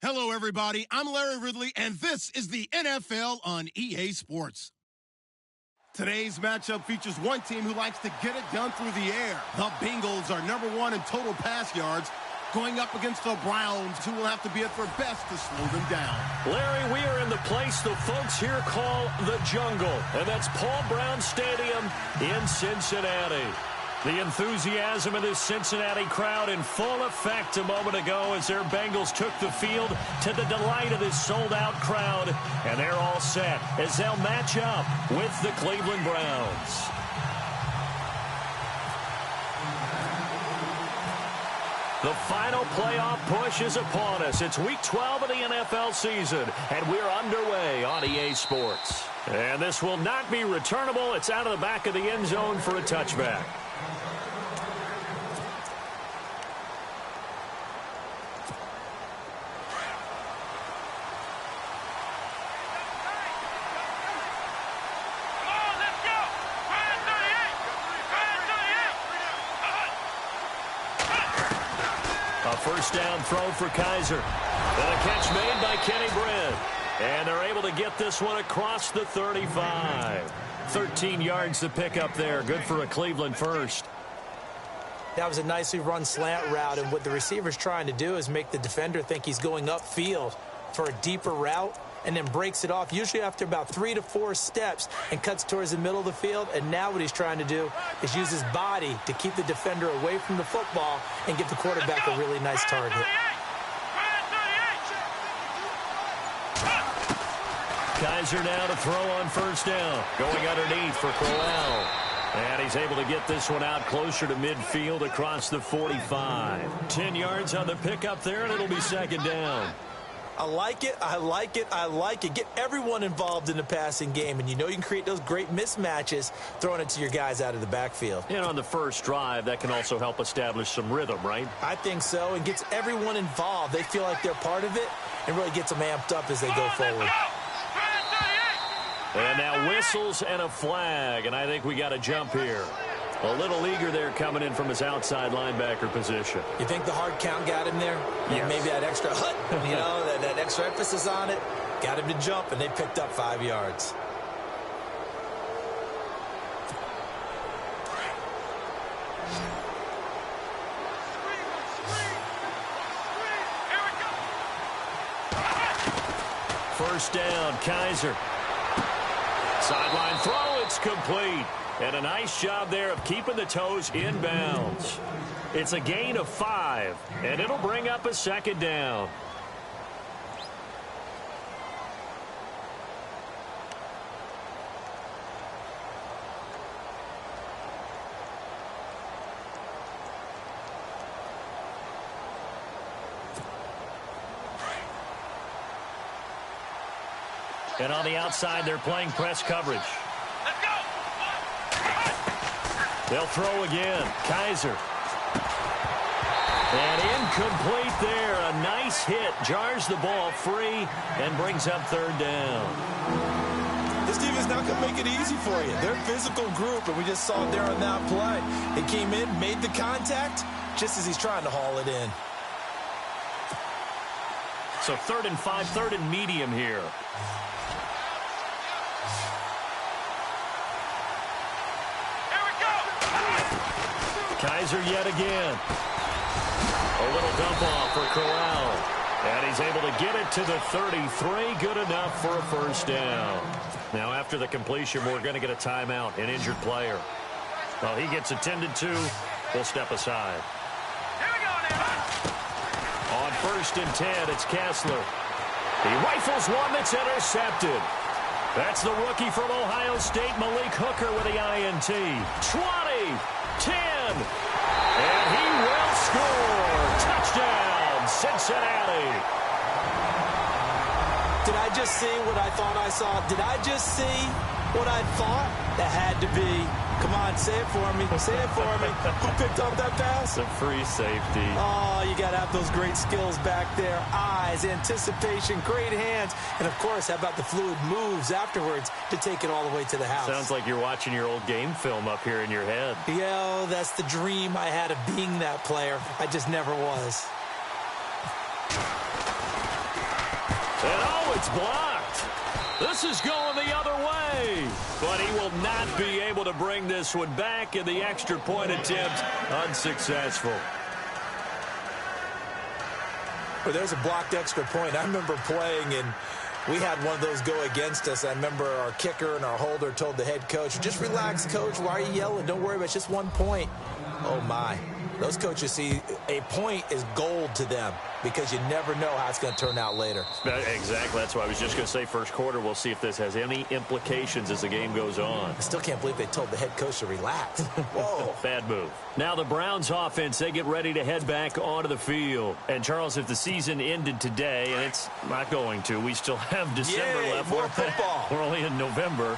Hello, everybody. I'm Larry Ridley, and this is the NFL on EA Sports. Today's matchup features one team who likes to get it done through the air. The Bengals are #1 in total pass yards, going up against the Browns, who will have to be at their best to slow them down. Larry, we are in the place the folks here call the Jungle, and that's Paul Brown Stadium in Cincinnati. The enthusiasm of this Cincinnati crowd in full effect a moment ago as their Bengals took the field to the delight of this sold-out crowd. And they're all set as they'll match up with the Cleveland Browns. The final playoff push is upon us. It's Week 12 of the NFL season, and we're underway on EA Sports. And this will not be returnable. It's out of the back of the end zone for a touchback. First down throw for Kaiser. And a catch made by Kenny Britt. And they're able to get this one across the 35. 13 yards to pick up there. Good for a Cleveland first. That was a nicely run slant route, and what the receiver's trying to do is make the defender think he's going upfield for a deeper route, and then breaks it off, usually after about 3 to 4 steps, and cuts towards the middle of the field. And now what he's trying to do is use his body to keep the defender away from the football and give the quarterback a really nice target. Kaiser now to throw on first down. Going underneath for Crowell. And he's able to get this one out closer to midfield across the 45. 10 yards on the pickup there, and it'll be second down. I like it, I like it, I like it. Get everyone involved in the passing game, and you know you can create those great mismatches throwing it to your guys out of the backfield. And on the first drive, that can also help establish some rhythm, right? I think so, and gets everyone involved. They feel like they're part of it, and really gets them amped up as they go forward. And now whistles and a flag, and I think we got a jump here. A little eager there coming in from his outside linebacker position. You think the hard count got him there? Yes. Maybe that extra hut, you know, that extra emphasis on it, got him to jump, and they picked up 5 yards. First down, Kaiser. Sideline throw, it's complete. And a nice job there of keeping the toes in bounds. It's a gain of 5, and it'll bring up a second down. And on the outside, they're playing press coverage. They'll throw again. Kaiser. And incomplete there. A nice hit. Jars the ball free and brings up third down. This team is not going to make it easy for you. They're a physical group, and we just saw it there on that play. They came in, made the contact, just as he's trying to haul it in. So 3rd and 5, 3rd and medium here. Kaiser yet again. A little dump off for Corral. And he's able to get it to the 33. Good enough for a first down. Now after the completion, we're going to get a timeout, an injured player. Well, he gets attended to. We'll step aside. On 1st and 10, it's Kessler. He rifles one that's intercepted. That's the rookie from Ohio State, Malik Hooker, with the INT. 20, 10, and he will score. Touchdown, Cincinnati. Did I just see what I thought I saw? Did I just see what I thought? That had to be. Come on, say it for me. Say it for me. Who picked up that pass? The free safety. Oh, you got to have those great skills back there. Eyes, anticipation, great hands. And, of course, how about the fluid moves afterwards to take it all the way to the house? Sounds like you're watching your old game film up here in your head. Yeah, that's the dream I had of being that player. I just never was. And oh, it's blocked. This is going the other way. But he will not be able to bring this one back, and the extra point attempt unsuccessful. Well, there's a blocked extra point. I remember playing, and we had one of those go against us. I remember our kicker and our holder told the head coach, just relax, coach. Why are you yelling? Don't worry about it. It's just 1 point. Oh, my. Those coaches see a point is gold to them because you never know how it's going to turn out later. Exactly. That's why I was just going to say first quarter. We'll see if this has any implications as the game goes on. I still can't believe they told the head coach to relax. Whoa. Bad move. Now the Browns offense, they get ready to head back onto the field. And, Charles, if the season ended today, and it's not going to, we still have December left. More football. We're only in November.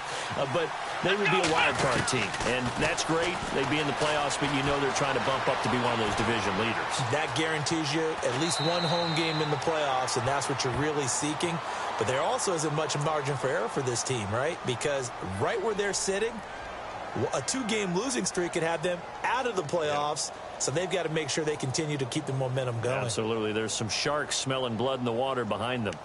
But they would be a wild card team. And that's great. They'd be in the playoffs, but you know they're trying to bump up to be one of those division leaders. That guarantees you at least one home game in the playoffs, and that's what you're really seeking. But there also isn't much margin for error for this team, right? Because right where they're sitting, a 2-game losing streak could have them out of the playoffs. Yeah. So they've got to make sure they continue to keep the momentum going. Absolutely. There's some sharks smelling blood in the water behind them.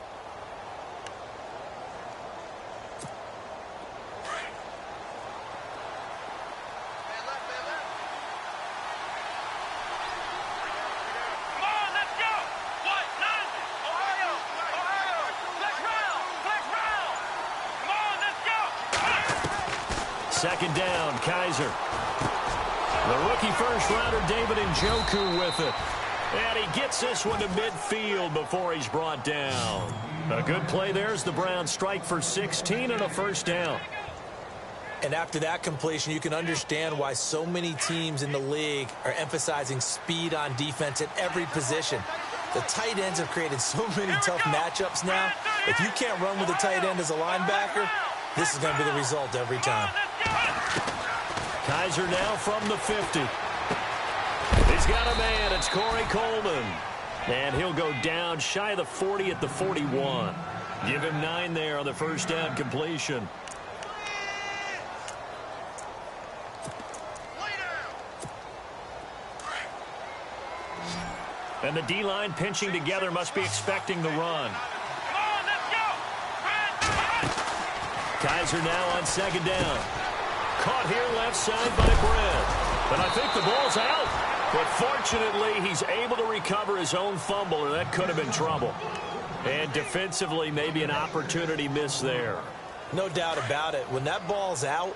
Second down, Kaiser. The rookie first-rounder, David Njoku, with it. And he gets this one to midfield before he's brought down. A good play there as the Browns strike for 16 and a first down. And after that completion, you can understand why so many teams in the league are emphasizing speed on defense at every position. The tight ends have created so many tough matchups now. If you can't run with a tight end as a linebacker, this is going to be the result every time. Kaiser now from the 50. He's got a man. It's Corey Coleman. And he'll go down shy of the 40 at the 41. Give him 9 there on the first down completion. And the D-line pinching together must be expecting the run. Kaiser now on second down. Caught here left side by Brent. And I think the ball's out. But fortunately, he's able to recover his own fumble, or that could have been trouble. And defensively, maybe an opportunity missed there. No doubt about it. When that ball's out,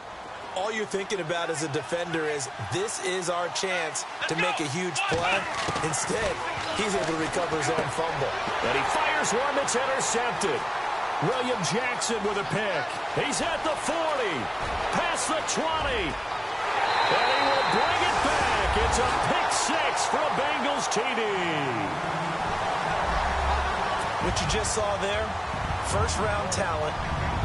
all you're thinking about as a defender is, this is our chance to make a huge play. Instead, he's able to recover his own fumble. And he fires one that's intercepted. William Jackson with a pick. He's at the 40. Past the 20. And he will bring it back. It's a pick 6 for a Bengals TD. What you just saw there, first-round talent,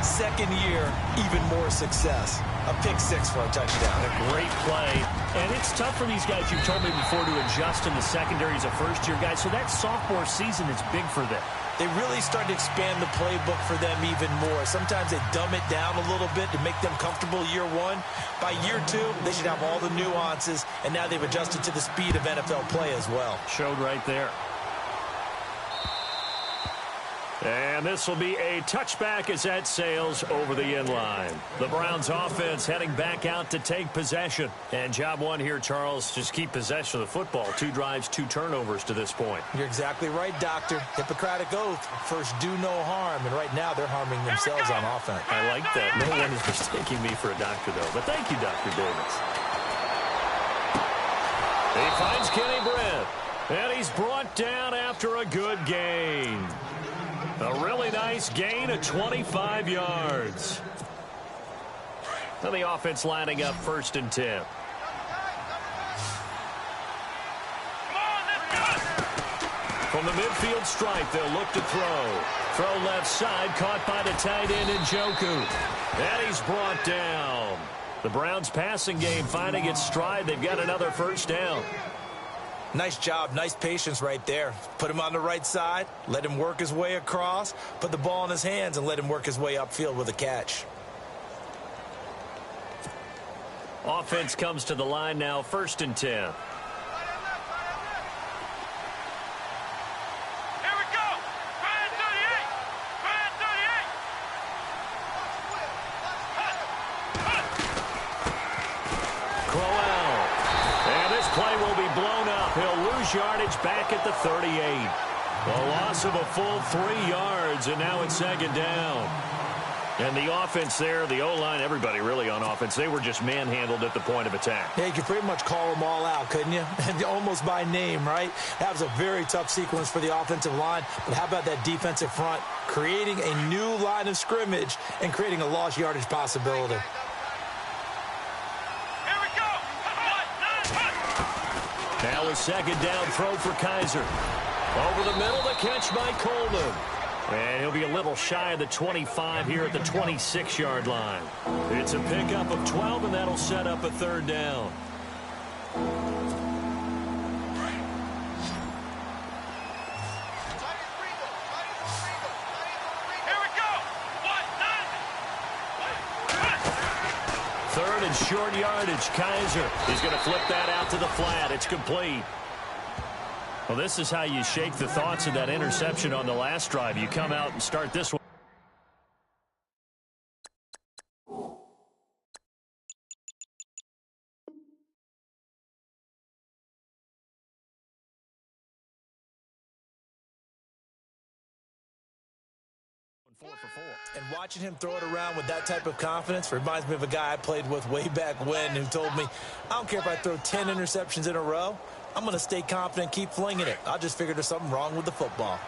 second year, even more success. A pick 6 for a touchdown. A great play. And it's tough for these guys, you've told me before, to adjust in the secondary as a first-year guy. So that sophomore season is big for them. They really start to expand the playbook for them even more. Sometimes they dumb it down a little bit to make them comfortable year one. By year 2, they should have all the nuances, and now they've adjusted to the speed of NFL play as well. Showed right there. And this will be a touchback as that sails over the inline. The Browns offense heading back out to take possession. And job one here, Charles, just keep possession of the football. 2 drives, 2 turnovers to this point. You're exactly right, Doctor. Hippocratic oath. First, do no harm. And right now, they're harming themselves on offense. I like that. No one is mistaking me for a doctor, though. But thank you, Dr. Davis. He finds Kenny Brent. And he's brought down after a good gain. A really nice gain of 25 yards. And the offense lining up 1st and 10. From the midfield stripe, they'll look to throw. Throw left side, caught by the tight end Njoku. And he's brought down. The Browns passing game finding its stride. They've got another first down. Nice job, nice patience right there. Put him on the right side, let him work his way across, put the ball in his hands, and let him work his way upfield with a catch. Offense comes to the line now, 1st and 10. Here we go. 38. play will be blown up. He'll lose yardage back at the 38. A loss of a full 3 yards, and now it's second down. And the offense there, the O-line, everybody really on offense, they were just manhandled at the point of attack. Yeah, you could pretty much call them all out, couldn't you? Almost by name, right? That was a very tough sequence for the offensive line. But how about that defensive front creating a new line of scrimmage and creating a lost yardage possibility? Here we go. Now a second down throw for Kizer. Over the middle, the catch by Coleman. And he'll be a little shy of the 25 here at the 26-yard line. It's a pickup of 12, and that'll set up a third down. Here we go. Third and short yardage. Kizer. He's going to flip that out to the flat. It's complete. Well, this is how you shake the thoughts of that interception on the last drive. You come out and start this one. And watching him throw it around with that type of confidence reminds me of a guy I played with way back when who told me, I don't care if I throw 10 interceptions in a row. I'm going to stay confident, keep flinging it. I just figured there's something wrong with the football. Hey.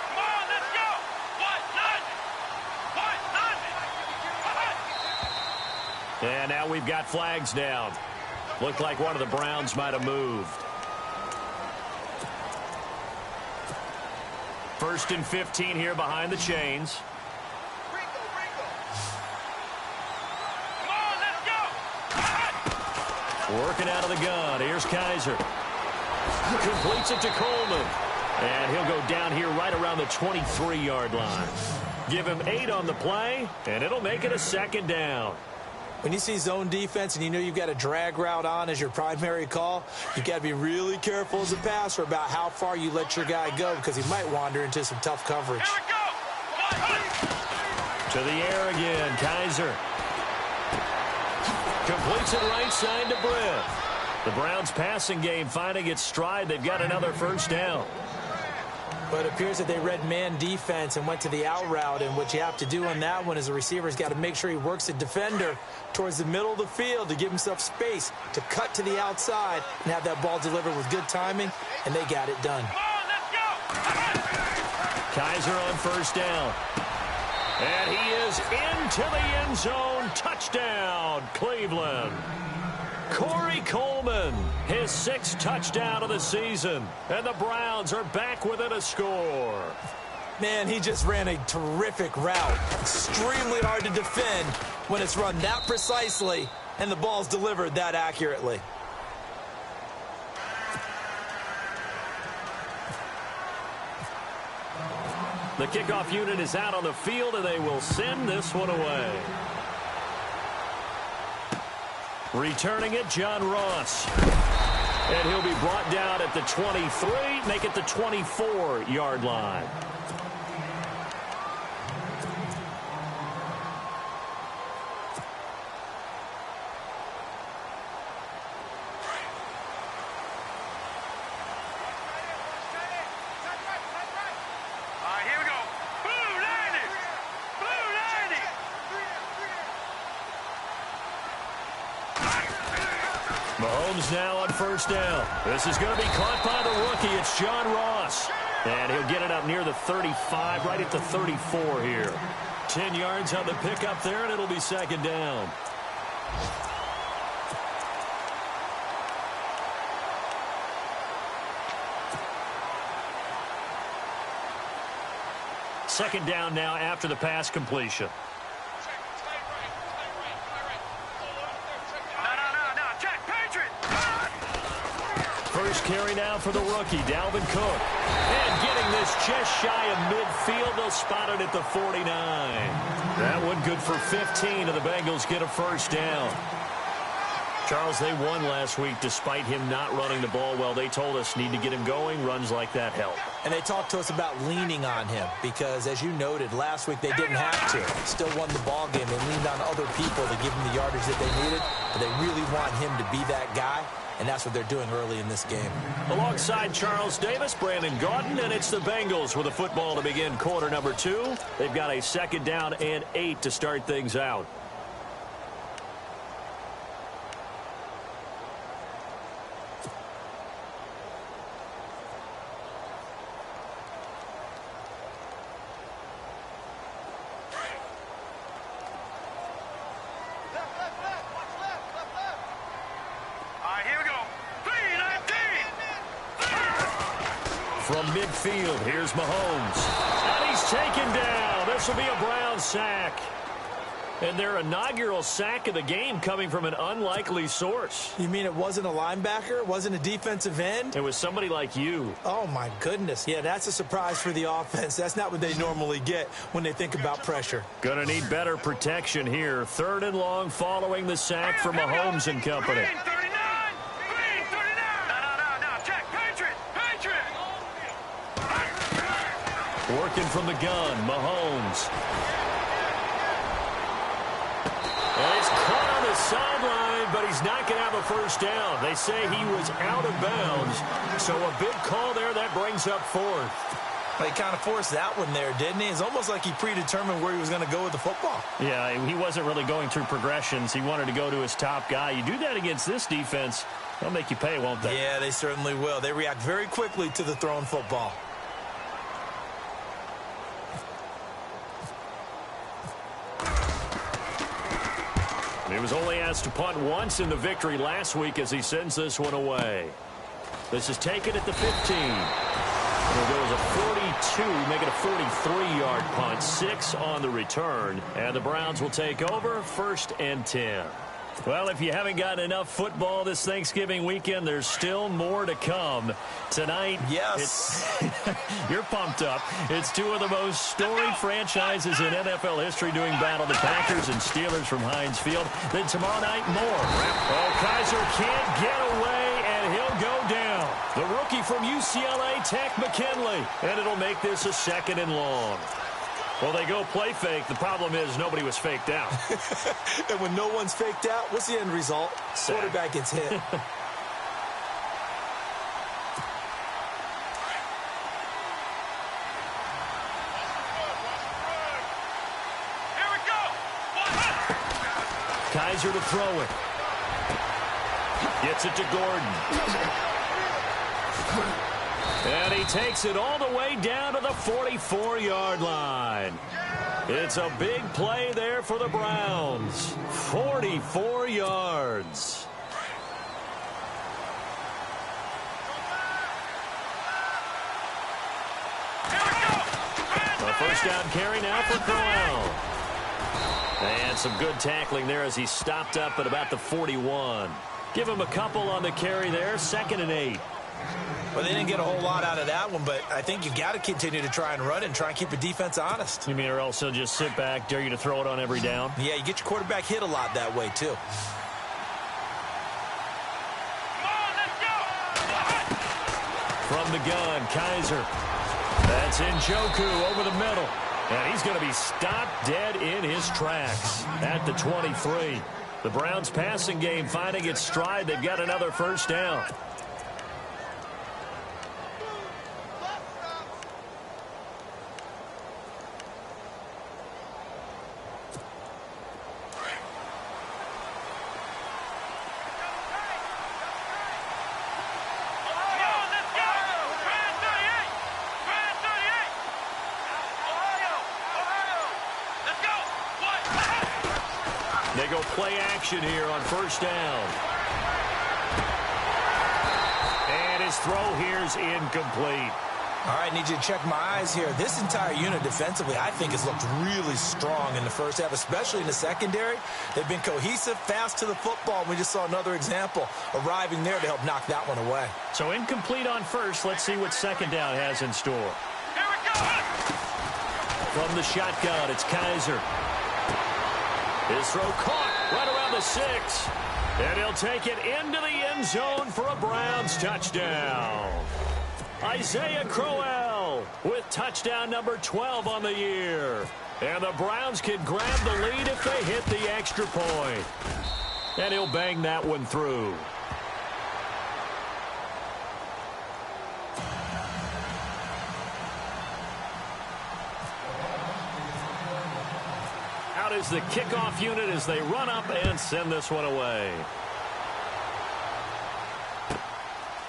Come on, let's go. What? And now we've got flags down. Looked like one of the Browns might have moved. First and 15 here behind the chains. Working out of the gun. Here's Kizer. Completes it to Coleman. And he'll go down here right around the 23-yard line. Give him 8 on the play, and it'll make it a second down. When you see zone defense and you know you've got a drag route on as your primary call, you've got to be really careful as a passer about how far you let your guy go because he might wander into some tough coverage. Here we go. To the air again, Kizer. Completes it right side to Britt. The Browns passing game finding its stride. They've got another first down. But it appears that they read man defense and went to the out route, and what you have to do on that one is the receiver's got to make sure he works the defender towards the middle of the field to give himself space to cut to the outside and have that ball delivered with good timing, and they got it done. Come on, let's go. Kizer on first down. And he is into the end zone. Touchdown, Cleveland. Corey Coleman, his 6th touchdown of the season. And the Browns are back within a score. Man, he just ran a terrific route. Extremely hard to defend when it's run that precisely and the ball's delivered that accurately. The kickoff unit is out on the field, and they will send this one away. Returning it, John Ross. And he'll be brought down at the 23, make it the 24-yard line. Here we go. Blue 90. Blue 90. Mahomes now on first down. This is going to be caught by the rookie. It's John Ross. And he'll get it up near the 35, right at the 34 here. 10 yards on the pickup there, and it'll be second down. Second down now after the pass completion. First carry now for the rookie, Dalvin Cook. And getting this just shy of midfield. They'll spot it at the 49. That one good for 15, and the Bengals get a first down. Charles, they won last week despite him not running the ball well. They told us need to get him going. Runs like that help. And they talked to us about leaning on him because, as you noted, last week they didn't have to. Still won the ball game. They leaned on other people to give him the yardage that they needed, but they really want him to be that guy, and that's what they're doing early in this game. Alongside Charles Davis, Brandon Gaudin, and it's the Bengals with a football to begin quarter number 2. They've got a 2nd down and 8 to start things out. From midfield, here's Mahomes. And he's taken down. This will be a Brown sack. And their inaugural sack of the game coming from an unlikely source. You mean it wasn't a linebacker? It wasn't a defensive end? It was somebody like you. Oh, my goodness. Yeah, that's a surprise for the offense. That's not what they normally get when they think about pressure. Gonna need better protection here. 3rd and long following the sack for Mahomes and company. Green 39! Green 39! No, check. Patriot! Working from the gun, Mahomes. And he's caught on the sideline, but he's not going to have a first down. They say he was out of bounds. So a big call there that brings up 4th. He kind of forced that one there, didn't he? It's almost like he predetermined where he was going to go with the football. Yeah, he wasn't really going through progressions. He wanted to go to his top guy. You do that against this defense, they'll make you pay, won't they? Yeah, they certainly will. They react very quickly to the thrown football. He was only asked to punt once in the victory last week as he sends this one away. This is taken at the 15. It'll go as a 42, make it a 43-yard punt. 6 on the return. And the Browns will take over 1st and 10. Well, if you haven't gotten enough football this Thanksgiving weekend, there's still more to come. Tonight, yes, you're pumped up. It's 2 of the most storied franchises in NFL history doing battle, the Packers and Steelers from Heinz Field. Then tomorrow night, more. Oh, Kaiser can't get away, and he'll go down. The rookie from UCLA, Tech McKinley. And it'll make this a 2nd and long. Well, they go play fake. The problem is nobody was faked out. And when no one's faked out, what's the end result? Sack. Quarterback gets hit. Here we go! Kaiser to throw it. Gets it to Gordon. And he takes it all the way down to the 44-yard line. It's a big play there for the Browns. 44 yards. A first down carry now for Corral. And some good tackling there as he stopped up at about the 41. Give him a couple on the carry there. 2nd and 8. Well, they didn't get a whole lot out of that one, but I think you've got to continue to try and run it and try and keep the defense honest. You mean, or else they'll just sit back, dare you to throw it on every down? Yeah, you get your quarterback hit a lot that way, too. Come on, let's go! From the gun, Kaiser. That's Njoku over the middle. And he's going to be stopped dead in his tracks at the 23. The Browns passing game finding its stride. They've got another first down. They go play action here on first down. And his throw here is incomplete. All right, need you to check my eyes here. This entire unit defensively, I think, has looked really strong in the first half, especially in the secondary. They've been cohesive, fast to the football. We just saw another example arriving there to help knock that one away. So incomplete on first. Let's see what second down has in store. Here we go! From the shotgun, it's Kaiser. His throw caught. right around the 6. And he'll take it into the end zone for a Browns touchdown. Isaiah Crowell with touchdown number 12 on the year. And the Browns can grab the lead if they hit the extra point. And he'll bang that one through. Out is the kickoff unit as they run up and send this one away.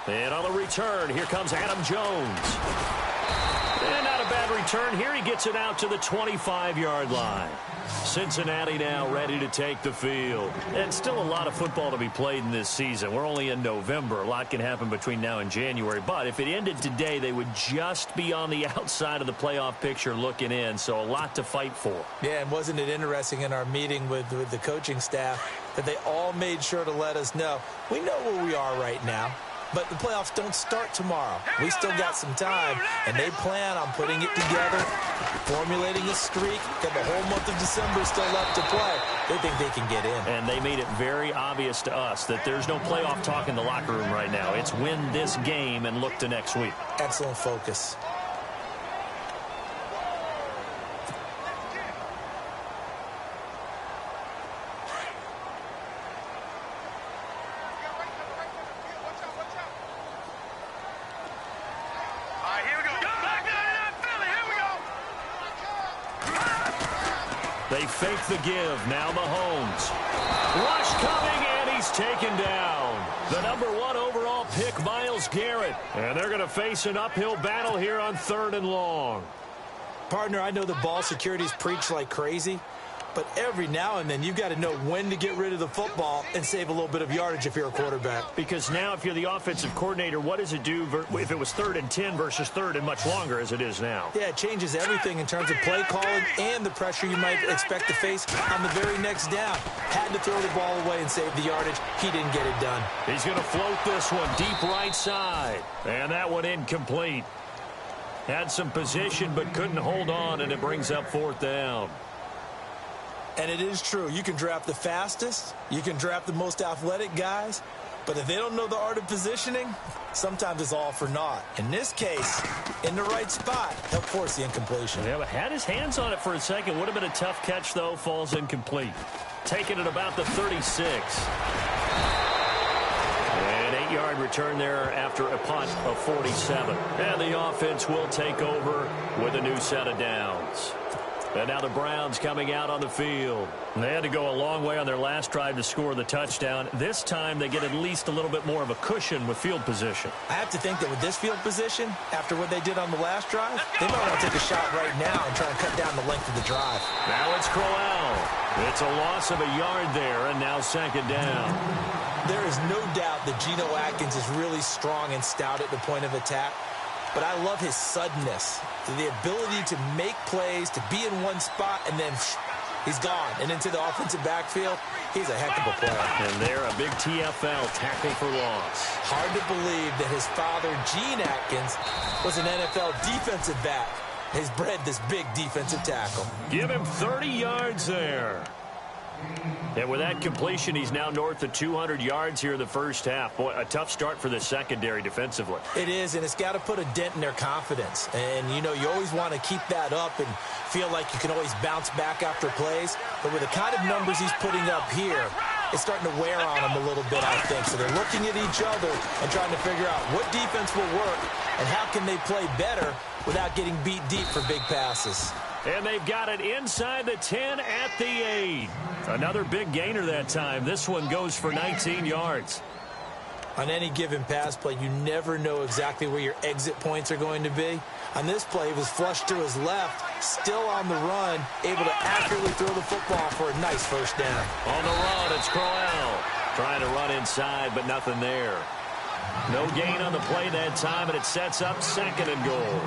And on the return, here comes Adam Jones. And not a bad return here. He gets it out to the 25-yard line. Cincinnati now ready to take the field. And still a lot of football to be played in this season. We're only in November. A lot can happen between now and January. But if it ended today, they would just be on the outside of the playoff picture looking in. So a lot to fight for. Yeah, and wasn't it interesting in our meeting with the coaching staff that they all made sure to let us know, we know where we are right now. But the playoffs don't start tomorrow. We still got some time, and they plan on putting it together, formulating a streak, got the whole month of December still left to play. They think they can get in. And they made it very obvious to us that there's no playoff talk in the locker room right now. It's win this game and look to next week. Excellent focus. They fake the give. Now Mahomes. Rush coming, and he's taken down. The number 1 overall pick, Myles Garrett. And they're going to face an uphill battle here on 3rd and long. Partner, I know the ball security's preached like crazy, but every now and then you've got to know when to get rid of the football and save a little bit of yardage if you're a quarterback. Because now if you're the offensive coordinator, what does it do if it was 3rd and 10 versus 3rd and much longer as it is now? Yeah, it changes everything in terms of play calling and the pressure you might expect to face on the very next down. Had to throw the ball away and save the yardage. He didn't get it done. He's going to float this one deep right side. And that one incomplete. Had some position but couldn't hold on, and it brings up 4th down. And it is true. You can draft the fastest. You can draft the most athletic guys. But if they don't know the art of positioning, sometimes it's all for naught. In this case, in the right spot, he'll force the incompletion. Yeah, but had his hands on it for a second. Would have been a tough catch, though. Falls incomplete. Taking it about the 36. An 8-yard return there after a punt of 47. And the offense will take over with a new set of downs. And now the Browns coming out on the field. They had to go a long way on their last drive to score the touchdown. This time they get at least a little bit more of a cushion with field position. I have to think that with this field position, after what they did on the last drive, they might want to take a shot right now and try and cut down the length of the drive. Now it's Crowell. It's a loss of a yard there, and now 2nd down. There is no doubt that Geno Atkins is really strong and stout at the point of attack. But I love his suddenness, the ability to make plays, to be in one spot, and then he's gone. And into the offensive backfield, he's a heck of a player. And there, a big TFL tackle for loss. Hard to believe that his father, Gene Atkins, was an NFL defensive back. He's bred this big defensive tackle. Give him 30 yards there. And with that completion, he's now north of 200 yards here in the first half. Boy, a tough start for the secondary defensively. It is, and it's got to put a dent in their confidence. And, you know, you always want to keep that up and feel like you can always bounce back after plays. But with the kind of numbers he's putting up here, it's starting to wear on them a little bit, I think. So they're looking at each other and trying to figure out what defense will work and how can they play better without getting beat deep for big passes. And they've got it inside the 10 at the 8. Another big gainer that time. This one goes for 19 yards. On any given pass play, you never know exactly where your exit points are going to be. On this play, he was flushed to his left, still on the run, able to accurately throw the football for a nice 1st down. On the run, it's Crowell. Trying to run inside, but nothing there. No gain on the play that time, and it sets up 2nd and goal.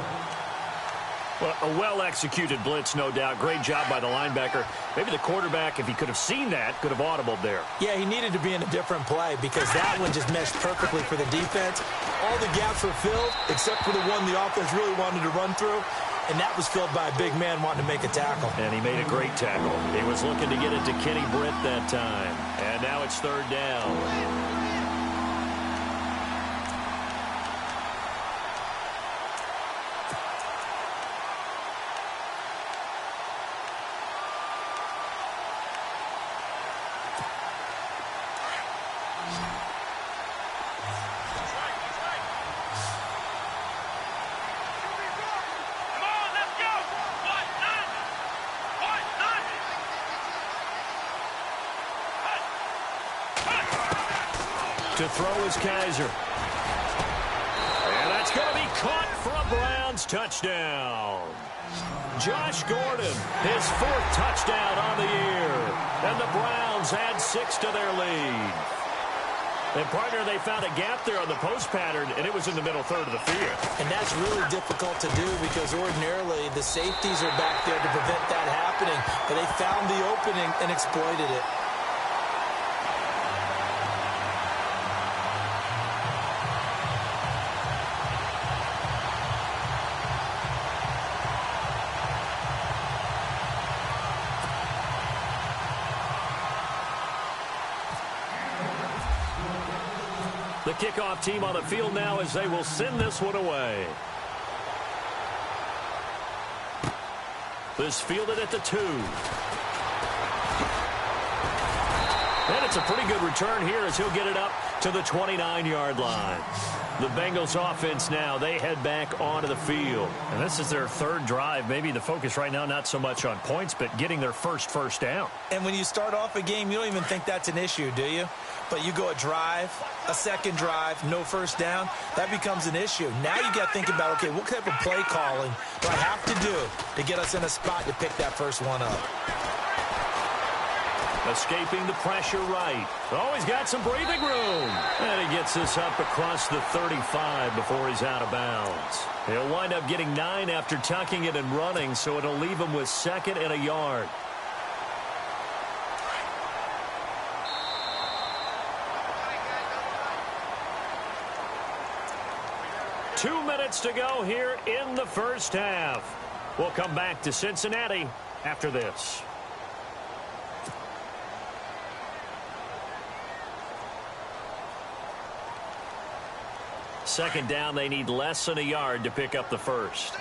Well, a well-executed blitz, no doubt. Great job by the linebacker. Maybe the quarterback, if he could have seen that, could have audibled there. Yeah, he needed to be in a different play because that one just meshed perfectly for the defense. All the gaps were filled except for the one the offense really wanted to run through. and that was filled by a big man wanting to make a tackle. And he made a great tackle. He was looking to get it to Kenny Britt that time. And now it's third down. To throw is Kaiser. And that's going to be caught for a Browns touchdown. Josh Gordon, his 4th touchdown on the year. And the Browns add 6 to their lead. And, partner, they found a gap there on the post pattern, and it was in the middle third of the field. And that's really difficult to do because ordinarily the safeties are back there to prevent that happening. But they found the opening and exploited it. The kickoff team on the field now as they will send this one away. This fielded at the 2. And it's a pretty good return here as he'll get it up to the 29-yard line. The Bengals offense now, they head back onto the field. And this is their 3rd drive. Maybe the focus right now not so much on points, but getting their first down. And when you start off a game, you don't even think that's an issue, do you? But you go a drive, a second drive, no first down, that becomes an issue. Now you got to think about, okay, what type of play calling do I have to do to get us in a spot to pick that first one up? Escaping the pressure right. Oh, he's got some breathing room. And he gets this up across the 35 before he's out of bounds. He'll wind up getting 9 after tucking it and running, so it'll leave him with 2nd and a yard. Two minutes to go here in the first half. We'll come back to Cincinnati after this. Second down, they need less than a yard to pick up the first.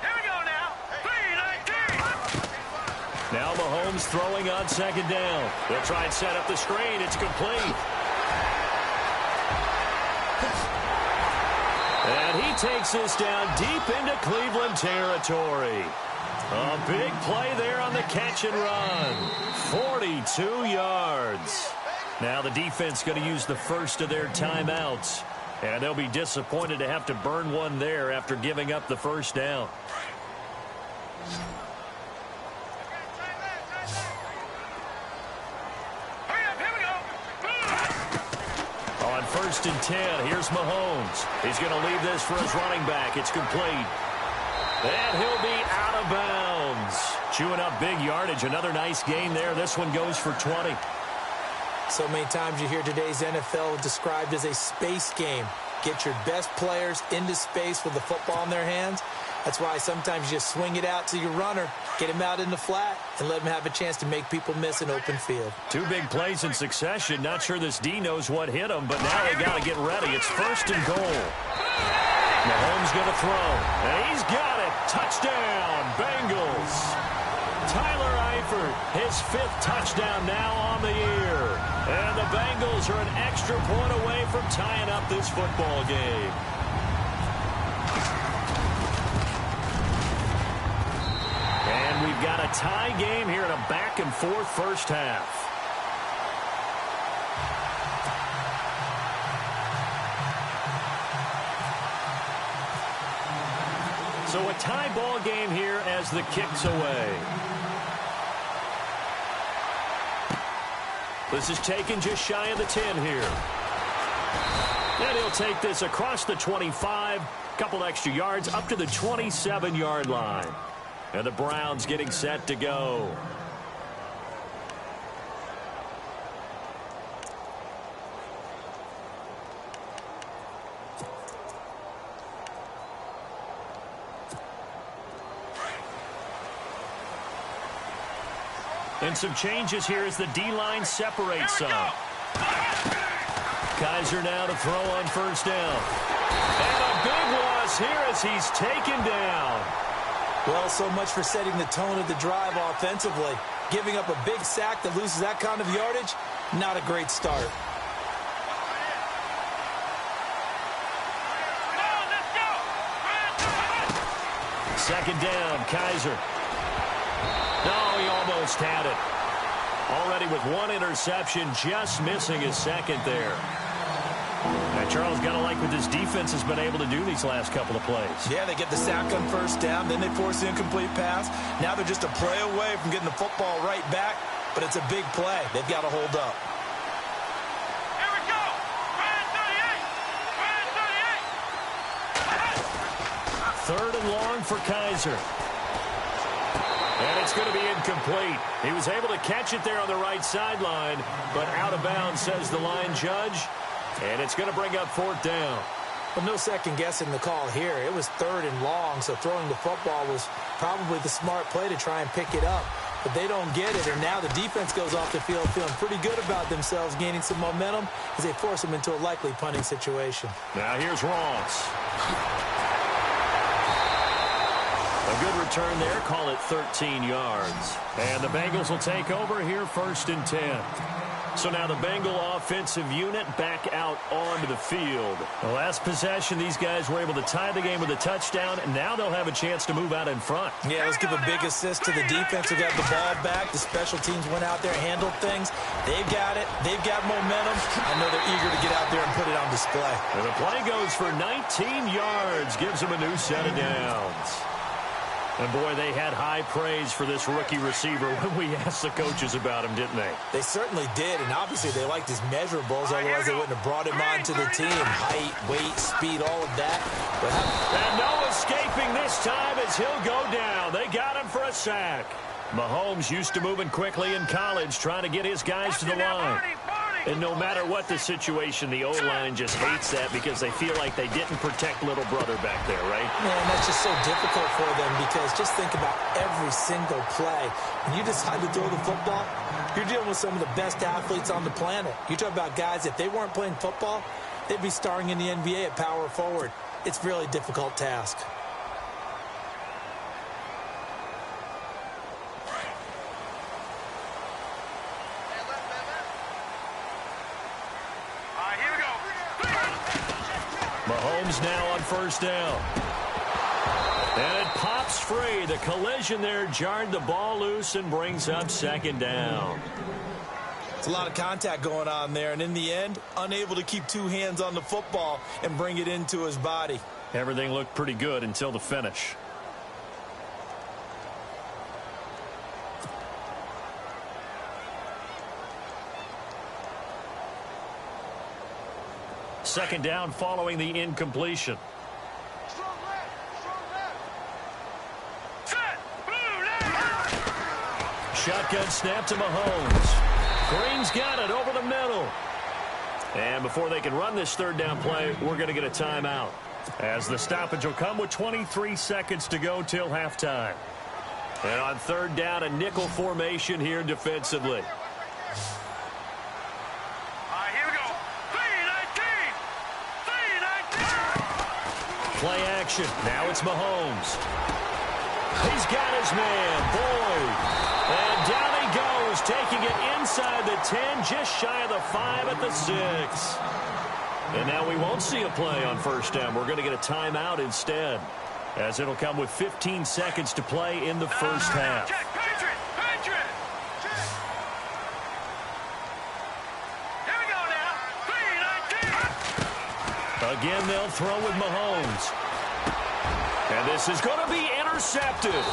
Here we go now. 3-19. Now Mahomes throwing on second down. They'll try and set up the screen. It's complete. And he takes this down deep into Cleveland territory. A big play there on the catch and run. 42 yards. Now the defense going to use the first of their timeouts. And they'll be disappointed to have to burn one there after giving up the first down. On 1st and 10, here's Mahomes. He's going to leave this for his running back. It's complete. And he'll be out of bounds. Chewing up big yardage. Another nice gain there. This one goes for 20. So many times you hear today's NFL described as a space game. Get your best players into space with the football in their hands. That's why sometimes you swing it out to your runner, get him out in the flat, and let him have a chance to make people miss an open field. 2 big plays in succession. Not sure this D knows what hit him, but now they got to get ready. It's 1st and goal. Mahomes going to throw, and he's got it. Touchdown, Bengals. Tyler Eifert, his 5th touchdown now on the year. And the Bengals are an extra point away from tying up this football game. And we've got a tie game here in a back-and-forth first half. So a tie ball game here as the kick's away. This is taken just shy of the 10 here. And he'll take this across the 25, couple extra yards up to the 27-yard line. And the Browns getting set to go. And some changes here as the D-line separates some. Kizer now to throw on first down. And a big loss here as he's taken down. Well, so much for setting the tone of the drive offensively. Giving up a big sack that loses that kind of yardage, not a great start. Second down, Kizer. No, he almost had it. Already with one interception, just missing his second there. Now, Charles, got to like what this defense has been able to do these last couple of plays. Yeah, they get the sack on first down, then they force the incomplete pass. Now they're just a play away from getting the football right back, but it's a big play. They've got to hold up. Here we go. Ryan 38. Third and long for Kizer. And it's going to be incomplete. He was able to catch it there on the right sideline, but out of bounds, says the line judge. And it's going to bring up fourth down. But no second guessing the call here. It was third and long, so throwing the football was probably the smart play to try and pick it up. But they don't get it, and now the defense goes off the field feeling pretty good about themselves, gaining some momentum as they force them into a likely punting situation. Now here's Ross. A good return there, call it 13 yards. And the Bengals will take over here first and 10. So now the Bengal offensive unit back out onto the field. The last possession, these guys were able to tie the game with a touchdown, and now they'll have a chance to move out in front. Yeah, let's give a big assist to the defense who got the ball back. The special teams went out there, handled things. They've got it. They've got momentum. I know they're eager to get out there and put it on display. And the play goes for 19 yards, gives them a new set of downs. And, boy, they had high praise for this rookie receiver when we asked the coaches about him, didn't they? They certainly did, and obviously they liked his measurables, otherwise they wouldn't have brought him onto the team. Height, weight, speed, all of that. And no escaping this time as he'll go down. They got him for a sack. Mahomes used to moving quickly in college, trying to get his guys to the line. And no matter what the situation, the O-line just hates that because they feel like they didn't protect little brother back there, right? Man, that's just so difficult for them because just think about every single play. When you decide to throw the football, you're dealing with some of the best athletes on the planet. You talk about guys, if they weren't playing football, they'd be starring in the NBA at power forward. It's a really difficult task. Mahomes now on first down. And it pops free. The collision there jarred the ball loose and brings up second down. It's a lot of contact going on there, and in the end, unable to keep two hands on the football and bring it into his body. Everything looked pretty good until the finish. Second down following the incompletion. Shotgun snap to Mahomes. Green's got it over the middle. And before they can run this third down play, we're going to get a timeout. As the stoppage will come with 23 seconds to go till halftime. And on third down, a nickel formation here defensively. Play action. Now it's Mahomes. He's got his man, Boyd. And down he goes, taking it inside the 10, just shy of the 5 at the 6. And now we won't see a play on first down. We're going to get a timeout instead, as it'll come with 15 seconds to play in the first half. Check, Patriot. Here we go now. 3-19. Again, they'll throw with Mahomes. And this is going to be intercepted.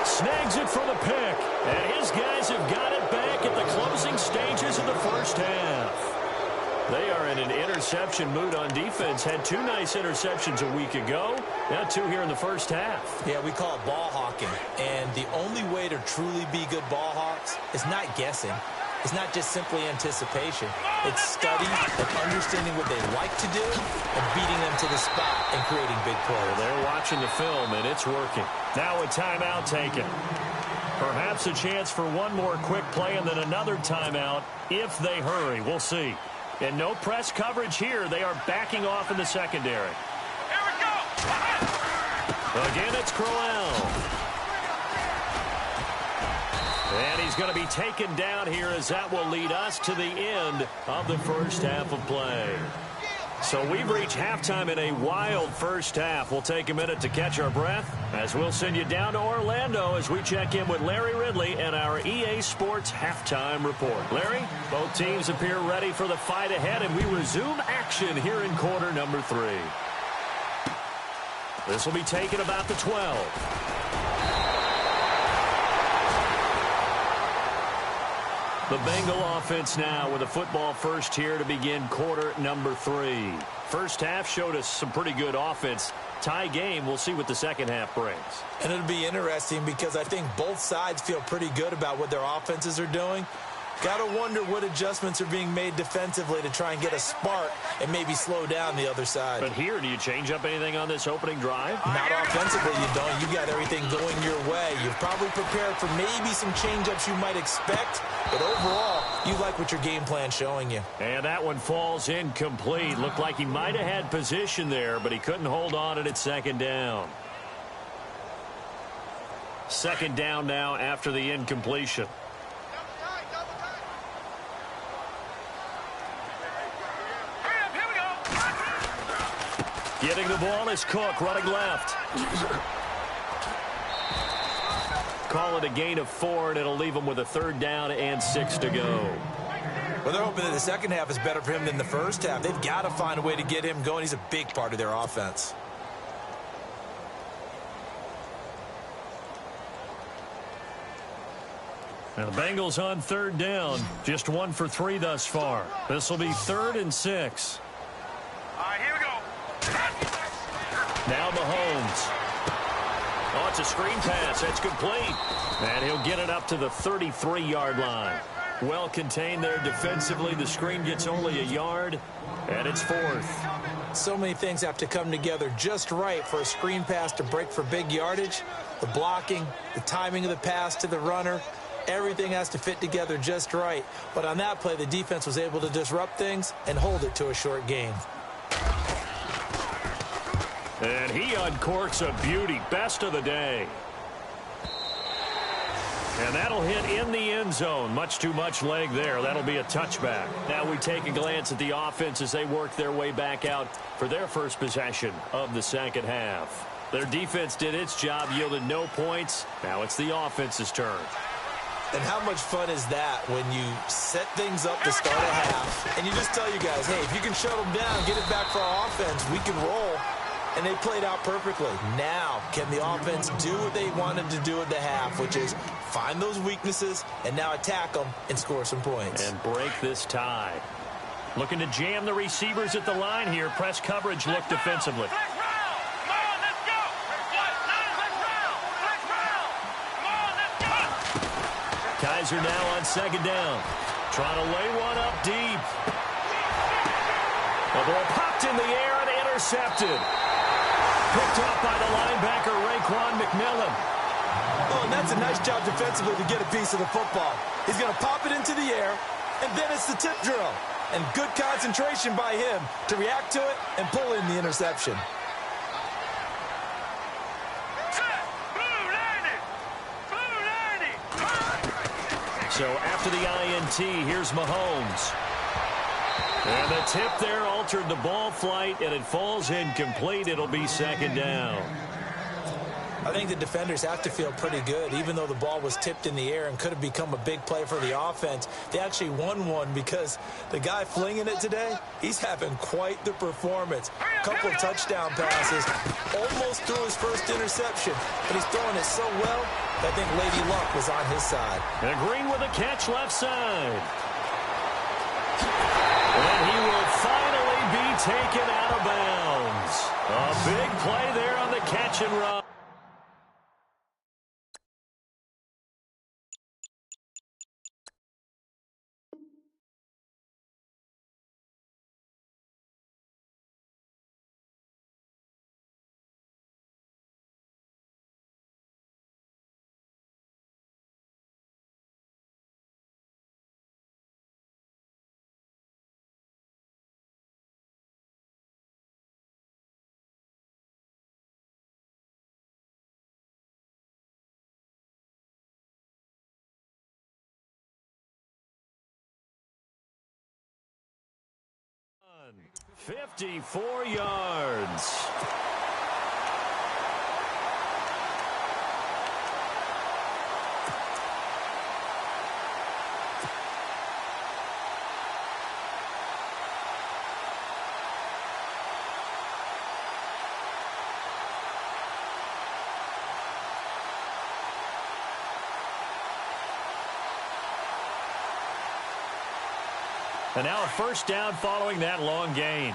Snags it for the pick. And his guys have got it back at the closing stages of the first half. They are in an interception mood on defense. Had 2 nice interceptions a week ago. Now 2 here in the first half. Yeah, we call it ball hawking. And the only way to truly be good ball hawks is not guessing. It's not just simply anticipation. It's study and understanding what they like to do and beating them to the spot and creating big plays. Well, they're watching the film, and it's working. Now a timeout taken. Perhaps a chance for one more quick play and then another timeout if they hurry. We'll see. And no press coverage here. They are backing off in the secondary. Here we go. Again, it's Crowell. And he's going to be taken down here as that will lead us to the end of the first half of play. So we've reached halftime in a wild first half. We'll take a minute to catch our breath as we'll send you down to Orlando as we check in with Larry Ridley and our EA Sports halftime report. Larry, both teams appear ready for the fight ahead, and we resume action here in quarter number 3. This will be taken about the 12. The Bengal offense now with a football first here to begin quarter number 3. First half showed us some pretty good offense. Tie game, we'll see what the second half brings. And it'll be interesting because I think both sides feel pretty good about what their offenses are doing. Got to wonder what adjustments are being made defensively to try and get a spark and maybe slow down the other side. But here, do you change up anything on this opening drive? Not offensively, you don't. You've got everything going your way. You've probably prepared for maybe some change-ups you might expect, but overall, you like what your game plan's showing you. And that one falls incomplete. Looked like he might have had position there, but he couldn't hold on at its second down. Second down now after the incompletion. Getting the ball is Cook, running left. Call it a gain of 4, and it'll leave him with a third down and 6 to go. Well, they're hoping that the second half is better for him than the first half. They've got to find a way to get him going. He's a big part of their offense. Now the Bengals on third down. Just 1 for 3 thus far. This will be 3rd and 6. All right, here we go. Now Mahomes. Oh, it's a screen pass. That's complete. And he'll get it up to the 33-yard line. Well contained there defensively. The screen gets only a yard, and it's 4th. So many things have to come together just right for a screen pass to break for big yardage. The blocking, the timing of the pass to the runner, everything has to fit together just right. But on that play, the defense was able to disrupt things and hold it to a short gain. And he uncorks a beauty. Best of the day. And that'll hit in the end zone. Much too much leg there. That'll be a touchback. Now we take a glance at the offense as they work their way back out for their first possession of the second half. Their defense did its job, yielded no points. Now it's the offense's turn. And how much fun is that when you set things up to start a half and you just tell you guys, hey, if you can shut them down, get it back for our offense, we can roll. And they played out perfectly. Now, can the offense do what they wanted to do at the half, which is find those weaknesses and now attack them and score some points. And break this tie. Looking to jam the receivers at the line here. Press coverage look defensively. Kaiser now on second down. Trying to lay one up deep. The ball popped in the air and intercepted. Picked up by the linebacker, Raekwon McMillan. Oh, and that's a nice job defensively to get a piece of the football. He's going to pop it into the air, and then it's the tip drill. And good concentration by him to react to it and pull in the interception. So after the INT, here's Mahomes. And the tip there altered the ball flight, and it falls incomplete. It'll be second down. I think the defenders have to feel pretty good, even though the ball was tipped in the air and could have become a big play for the offense. They actually won one because the guy flinging it today, he's having quite the performance. A couple of touchdown passes, almost threw his first interception, but he's throwing it so well that I think Lady Luck was on his side. And Green with a catch left side. And he will finally be taken out of bounds. A big play there on the catch and run. 54 yards. And now a first down following that long gain.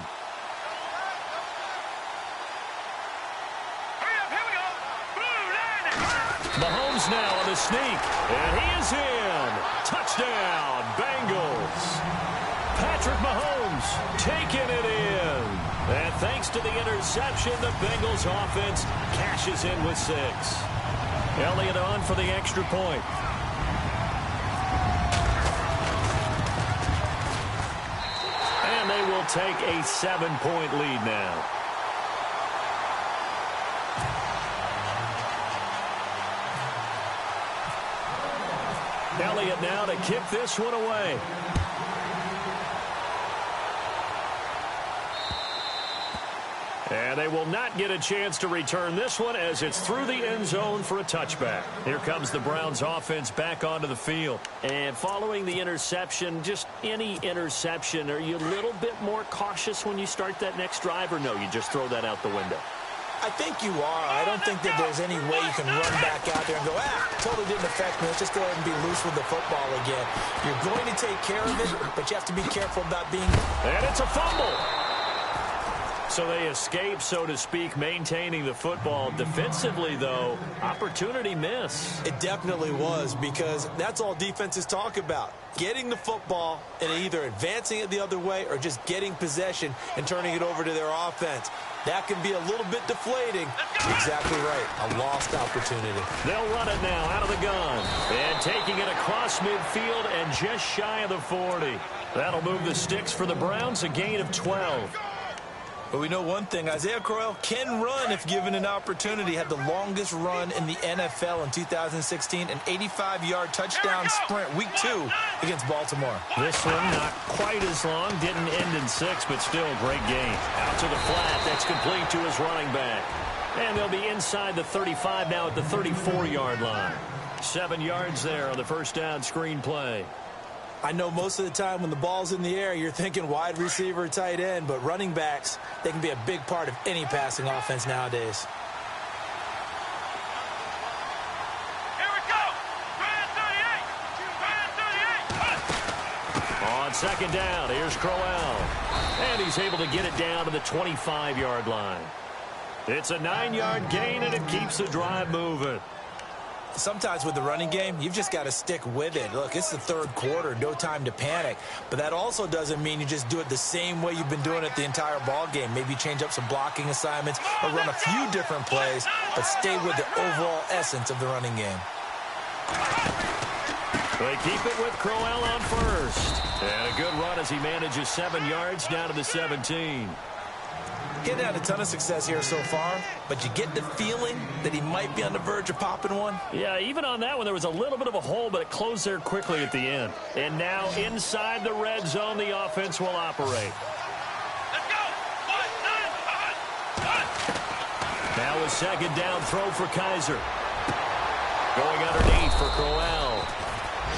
Mahomes now on the sneak, and he is in. Touchdown, Bengals. Patrick Mahomes taking it in. And thanks to the interception, the Bengals offense cashes in with 6. Elliott on for the extra point. And they will take a 7-point lead now. Elliott now to kick this one away. And they will not get a chance to return this one as it's through the end zone for a touchback. Here comes the Browns offense back onto the field. And following the interception, just any interception, are you a little bit more cautious when you start that next drive, or no, you just throw that out the window? I think you are. I don't think that there's any way you can run back out there and go, totally didn't affect me. Let's just go ahead and be loose with the football again. You're going to take care of it, but you have to be careful about being... And it's a fumble. So they escape, so to speak, maintaining the football. Defensively, though, opportunity miss. It definitely was, because that's all defenses talk about. Getting the football and either advancing it the other way or just getting possession and turning it over to their offense. That can be a little bit deflating. Exactly right. A lost opportunity. They'll run it now out of the gun. And taking it across midfield and just shy of the 40. That'll move the sticks for the Browns, a gain of 12. But we know one thing, Isaiah Crowell can run if given an opportunity. Had the longest run in the NFL in 2016, an 85-yard touchdown sprint, week 2 against Baltimore. This one not quite as long, didn't end in 6, but still a great gain. Out to the flat, that's complete to his running back. And they'll be inside the 35 now at the 34-yard line. 7 yards there on the first down screen play. I know most of the time when the ball's in the air, you're thinking wide receiver, tight end, but running backs, they can be a big part of any passing offense nowadays. Here we go! 38! On second down, here's Crowell. And he's able to get it down to the 25-yard line. It's a 9-yard gain, and it keeps the drive moving. Sometimes with the running game, you've just got to stick with it. Look, it's the third quarter, no time to panic. But that also doesn't mean you just do it the same way you've been doing it the entire ball game. Maybe change up some blocking assignments or run a few different plays, but stay with the overall essence of the running game. They keep it with Crowell on first. And a good run as he manages 7 yards down to the 17. He hasn't had a ton of success here so far, but you get the feeling that he might be on the verge of popping one. Yeah, even on that one, there was a little bit of a hole, but it closed there quickly at the end. And now inside the red zone, the offense will operate. Let's go! 1, 9, 1. Now a second down throw for Kaiser. Going underneath for Crowell.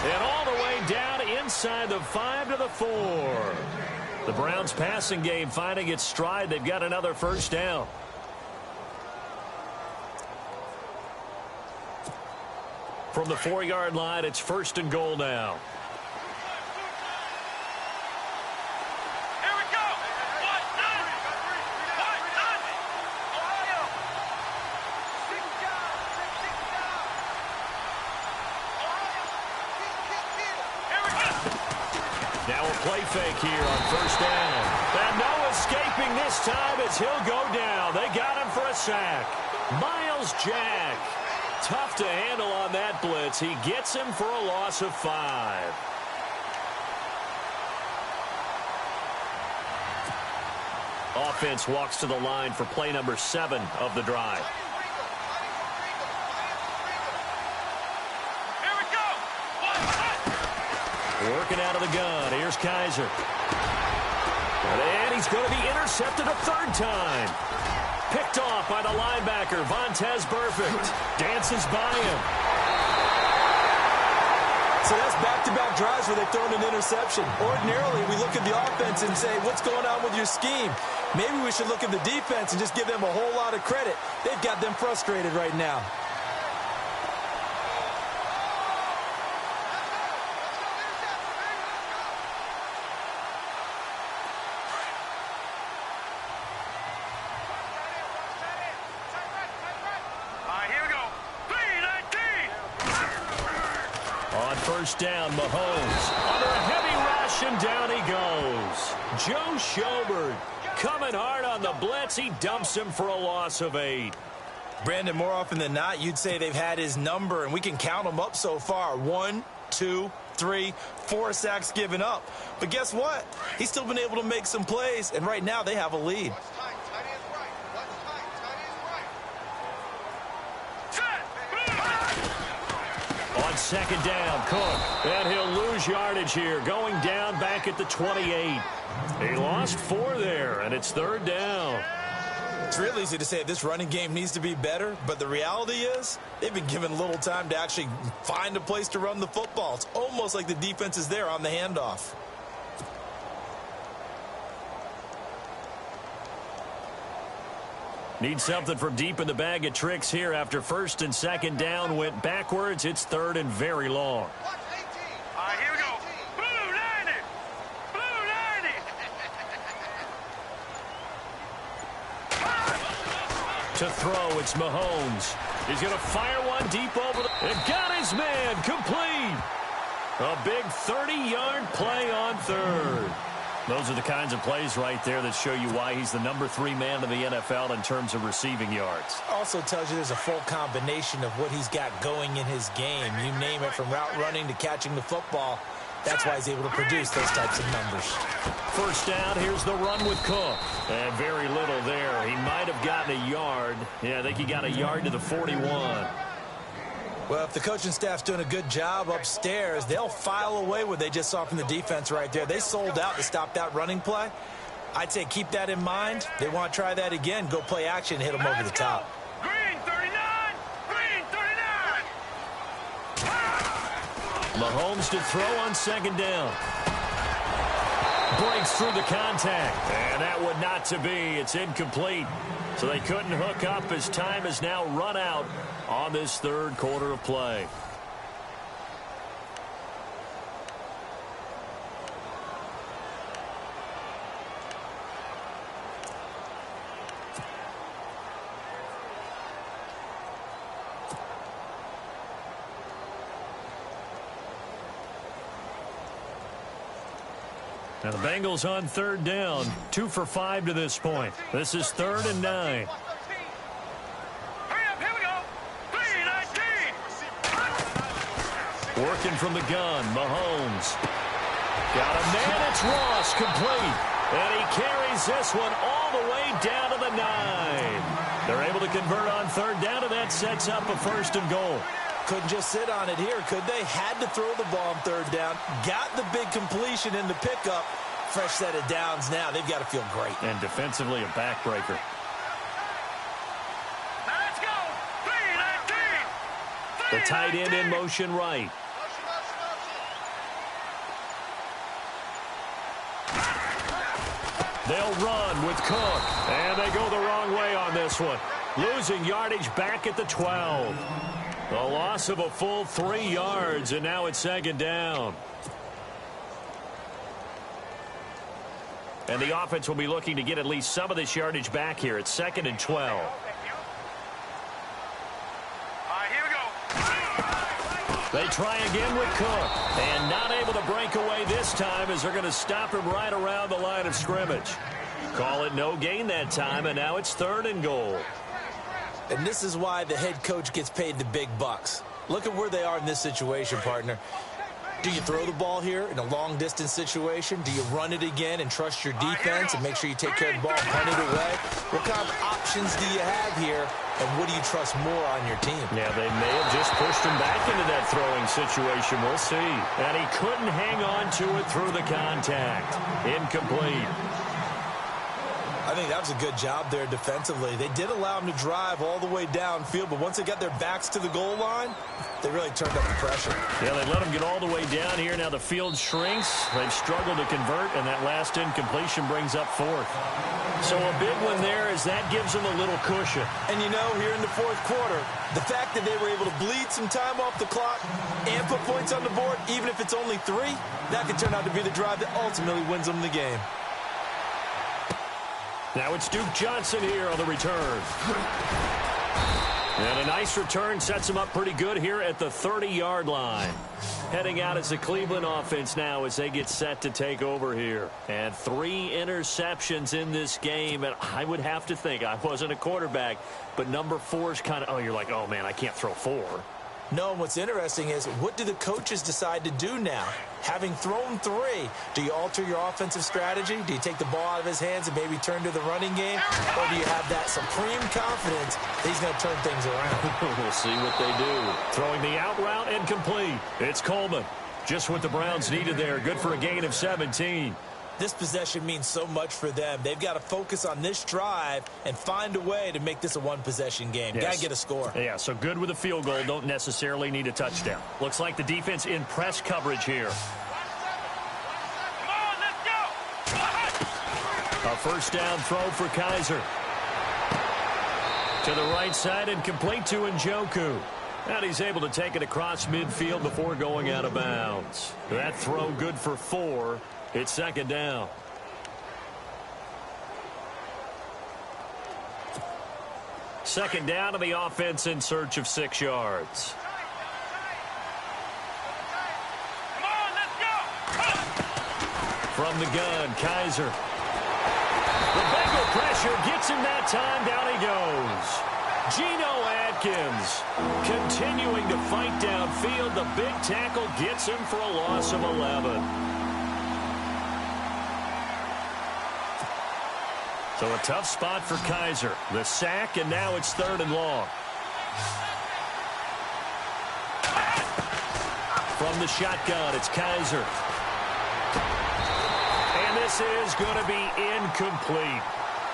And all the way down inside the 5 to the 4. The Browns passing game finding its stride. They've got another first down. From the 4-yard line, it's first and goal now. Here we go! 1, 9, 1, 9. Ohio! Here we go! Now a play fake here on first down. And no escaping this time as he'll go down. They got him for a sack. Myles Jack. Tough to handle on that blitz. He gets him for a loss of 5. Offense walks to the line for play number 7 of the drive. Working out of the gun. Here's Kaiser. And he's going to be intercepted a third time. Picked off by the linebacker, Vontaze Burfict. Dances by him. So that's back-to-back drives where they've thrown an interception. Ordinarily, we look at the offense and say, what's going on with your scheme? Maybe we should look at the defense and just give them a whole lot of credit. They've got them frustrated right now. First down, Mahomes under a heavy rush, and down he goes. Joe Schobert coming hard on the blitz. He dumps him for a loss of 8. Brandon, more often than not, you'd say they've had his number, and we can count them up so far. 1, 2, 3, 4 sacks given up. But guess what? He's still been able to make some plays, and right now they have a lead. On second down, Cook. And he'll lose yardage here, going down back at the 28. He lost 4 there, and it's third down. It's real easy to say this running game needs to be better, but the reality is they've been given little time to actually find a place to run the football. It's almost like the defense is there on the handoff. Need something from deep in the bag of tricks here after first and second down went backwards. It's third and very long. All right, here we go. Blue 90. Blue 90. To throw, it's Mahomes. He's going to fire one deep over the... And got his man complete. A big 30-yard play on third. Those are the kinds of plays right there that show you why he's the number 3 man in the NFL in terms of receiving yards. Also tells you there's a full combination of what he's got going in his game. You name it, from route running to catching the football. That's why he's able to produce those types of numbers. First down, here's the run with Cook. And very little there. He might have gotten a yard. Yeah, I think he got a yard to the 41. Well, if the coaching staff's doing a good job upstairs, they'll file away what they just saw from the defense right there. They sold out to stop that running play. I'd say keep that in mind. They want to try that again. Go play action and hit them over the top. Green 39. Green 39. Mahomes to throw on second down. Breaks through the contact. And that would not to be. It's incomplete. So they couldn't hook up as time has now run out on this third quarter of play. Now the Bengals on third down, 2 for 5 to this point. This is 3rd and 9. Working from the gun, Mahomes. Got a man, it's Ross, complete. And he carries this one all the way down to the 9. They're able to convert on third down, and that sets up a 1st and goal. Couldn't just sit on it here, could they? Had to throw the ball on third down. Got the big completion in the pickup. Fresh set of downs now. They've got to feel great. And defensively, a backbreaker. Let's go. The tight end in motion right. They'll run with Cook. And they go the wrong way on this one. Losing yardage back at the 12. A loss of a full 3 yards, and now it's second down. And the offense will be looking to get at least some of this yardage back here. It's 2nd and 12. All right, here we go. They try again with Cook. And not able to break away this time as they're going to stop him right around the line of scrimmage. Call it no gain that time, and now it's 3rd and goal. And this is why the head coach gets paid the big bucks. Look at where they are in this situation, partner. Do you throw the ball here in a long-distance situation? Do you run it again and trust your defense and make sure you take care of the ball and punt it away? What kind of options do you have here, and what do you trust more on your team? Yeah, they may have just pushed him back into that throwing situation. We'll see. And he couldn't hang on to it through the contact. Incomplete. think that was a good job there defensively. They did allow them to drive all the way downfield, but once they got their backs to the goal line, they really turned up the pressure. Yeah, they let them get all the way down here. Now the field shrinks. They've struggled to convert, and that last incompletion brings up fourth. So a big one there as that gives them a little cushion. And you know, here in the fourth quarter, the fact that they were able to bleed some time off the clock and put points on the board, even if it's only 3, that could turn out to be the drive that ultimately wins them the game. Now it's Duke Johnson here on the return. And a nice return sets him up pretty good here at the 30-yard line. Heading out as the Cleveland offense now as they get set to take over here. And 3 interceptions in this game. And I would have to think, I wasn't a quarterback, but number 4 is kind of, oh, you're like, oh, man, I can't throw 4. No, what's interesting is what do the coaches decide to do now? Having thrown 3, do you alter your offensive strategy? Do you take the ball out of his hands and maybe turn to the running game? Or do you have that supreme confidence that he's going to turn things around? We'll see what they do. Throwing the out route and complete. It's Coleman. Just what the Browns needed there. Good for a gain of 17. This possession means so much for them. They've got to focus on this drive and find a way to make this a one-possession game. Yes. Got to get a score. Yeah, so good with a field goal. Don't necessarily need a touchdown. Looks like the defense in press coverage here. Come on, let's go! A first down throw for Kaiser. To the right side and complete to Njoku. And he's able to take it across midfield before going out of bounds. That throw good for 4. It's second down. Second down to the offense in search of 6 yards. Come on, let's go! From the gun, Kaiser. The Bengal pressure gets him that time. Down he goes. Geno Atkins continuing to fight downfield. The big tackle gets him for a loss of 11. So a tough spot for Kaiser. The sack, and now it's 3rd and long. From the shotgun, it's Kaiser. And this is going to be incomplete.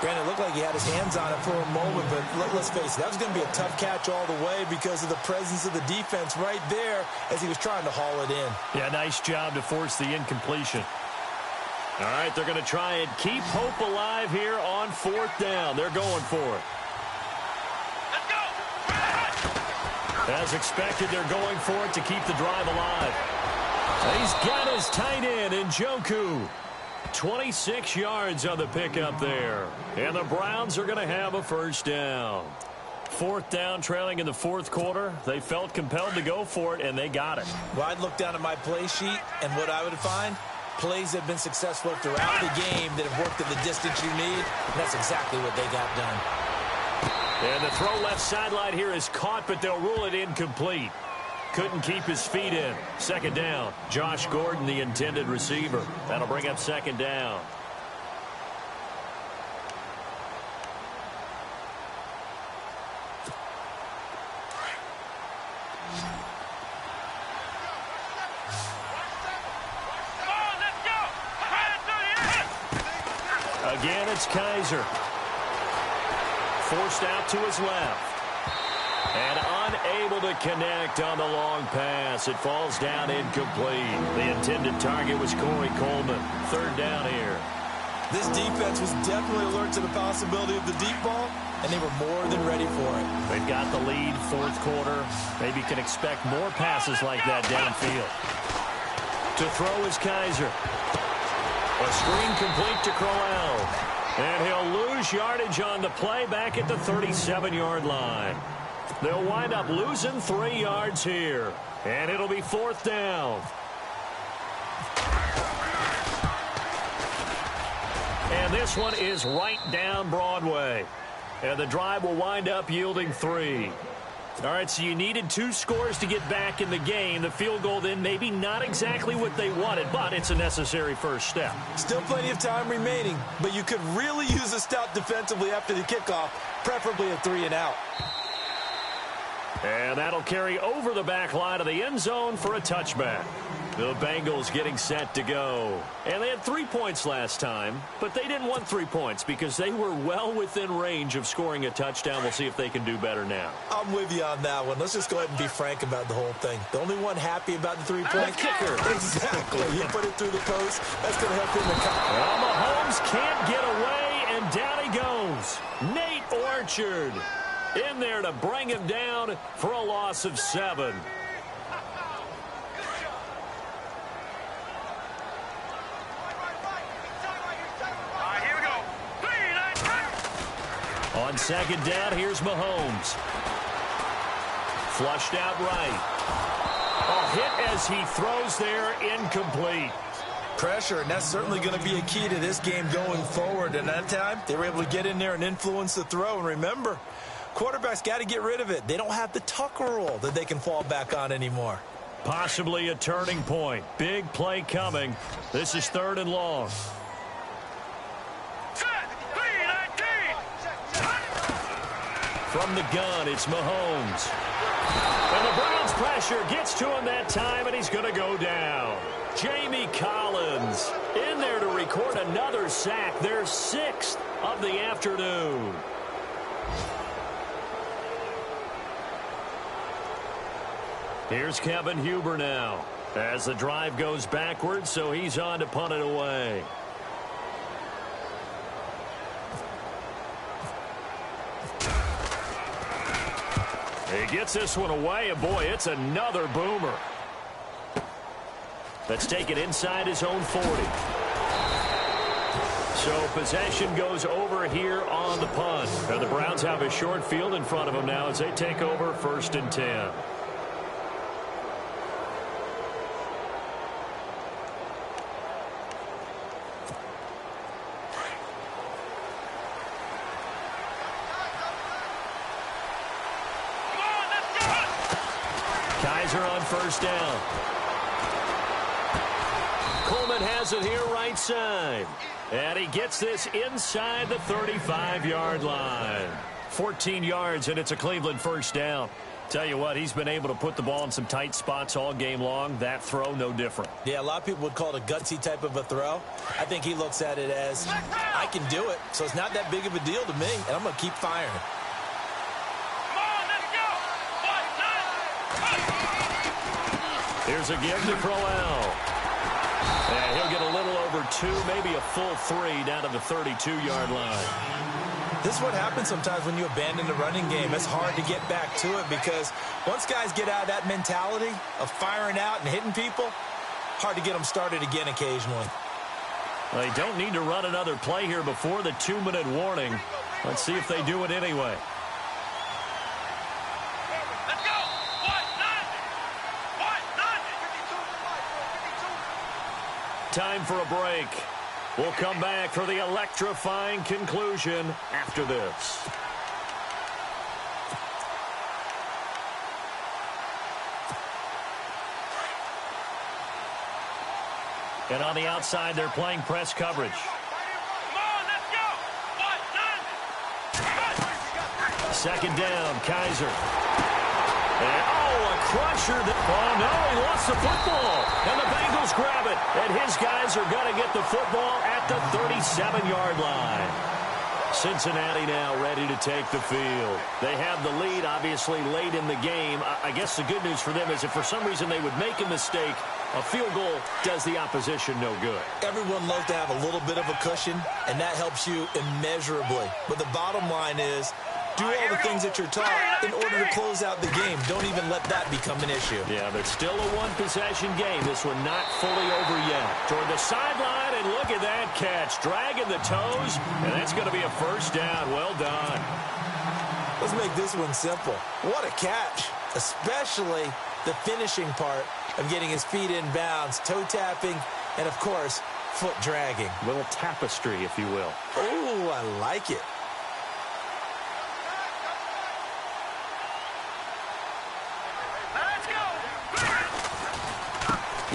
Granted, it looked like he had his hands on it for a moment, but let's face it, that was going to be a tough catch all the way because of the presence of the defense right there as he was trying to haul it in. Yeah, nice job to force the incompletion. All right, they're going to try and keep hope alive here on 4th down. They're going for it. Let's go! As expected, they're going for it to keep the drive alive. He's got his tight end, Njoku. 26 yards on the pickup there. And the Browns are going to have a first down. 4th down, trailing in the 4th quarter. They felt compelled to go for it, and they got it. Well, I'd look down at my play sheet, and what I would find, plays have been successful throughout the game that have worked at the distance you need, and that's exactly what they got done. And the throw left sideline here is caught, but they'll rule it incomplete. Couldn't keep his feet in. Second down. Josh Gordon, the intended receiver. That'll bring up second down. Again, it's Kaiser. Forced out to his left. And unable to connect on the long pass. It falls down incomplete. The intended target was Corey Coleman. 3rd down here. This defense was definitely alert to the possibility of the deep ball, and they were more than ready for it. They've got the lead, 4th quarter. Maybe can expect more passes like that downfield. To throw is Kaiser. A screen complete to Crowell. And he'll lose yardage on the play back at the 37-yard line. They'll wind up losing 3 yards here. And it'll be 4th down. And this one is right down Broadway. And the drive will wind up yielding 3. All right, so you needed 2 scores to get back in the game. The field goal then maybe not exactly what they wanted, but it's a necessary first step. Still plenty of time remaining, but you could really use a stop defensively after the kickoff, preferably a 3-and-out. And that'll carry over the back line of the end zone for a touchback. The Bengals getting set to go. And they had 3 points last time, but they didn't want 3 points because they were well within range of scoring a touchdown. We'll see if they can do better now. I'm with you on that one. Let's just go ahead and be frank about the whole thing. The only one happy about the 3 points. Kicker. Exactly. He put it through the post. That's going to help him. Well, Mahomes can't get away, and down he goes. Nate Orchard in there to bring him down for a loss of 7. On second down, here's Mahomes. Flushed out right. A hit as he throws there, incomplete. Pressure, and that's certainly going to be a key to this game going forward. And that time, they were able to get in there and influence the throw. And remember, quarterbacks got to get rid of it. They don't have the Tucker rule that they can fall back on anymore. Possibly a turning point. Big play coming. This is 3rd and long. From the gun, it's Mahomes. And the Browns pressure gets to him that time, and he's going to go down. Jamie Collins in there to record another sack. Their 6th of the afternoon. Here's Kevin Huber now as the drive goes backwards, so he's on to punt it away. He gets this one away, and boy, it's another boomer. That's taken inside his own 40. So possession goes over here on the punt. And the Browns have a short field in front of them now as they take over 1st and 10. Kaiser on 1st down. Coleman has it here right side. And he gets this inside the 35-yard line. 14 yards, and it's a Cleveland 1st down. Tell you what, he's been able to put the ball in some tight spots all game long. That throw, no different. Yeah, a lot of people would call it a gutsy type of a throw. I think he looks at it as, I can do it, so it's not that big of a deal to me, and I'm going to keep firing. Here's a give to Crowell. And he'll get a little over 2, maybe a full 3 down to the 32-yard line. This is what happens sometimes when you abandon the running game. It's hard to get back to it because once guys get out of that mentality of firing out and hitting people, hard to get them started again occasionally. They don't need to run another play here before the 2-minute warning. Let's see if they do it anyway. Time for a break. We'll come back for the electrifying conclusion after this. And on the outside, they're playing press coverage. Second down, Kaiser. And, a crusher. Oh, no, he lost the football. And the Bengals grab it. And his guys are going to get the football at the 37-yard line. Cincinnati now ready to take the field. They have the lead, obviously, late in the game. I guess the good news for them is if for some reason they would make a mistake, a field goal does the opposition no good. Everyone loves to have a little bit of a cushion, and that helps you immeasurably. But the bottom line is, do all the things that you're taught in order to close out the game. Don't even let that become an issue. Yeah, but still a one-possession game. This one not fully over yet. Toward the sideline, and look at that catch. Dragging the toes, and that's going to be a 1st down. Well done. Let's make this one simple. What a catch, especially the finishing part of getting his feet in bounds, toe tapping, and, of course, foot dragging. A little tapestry, if you will. Oh, I like it.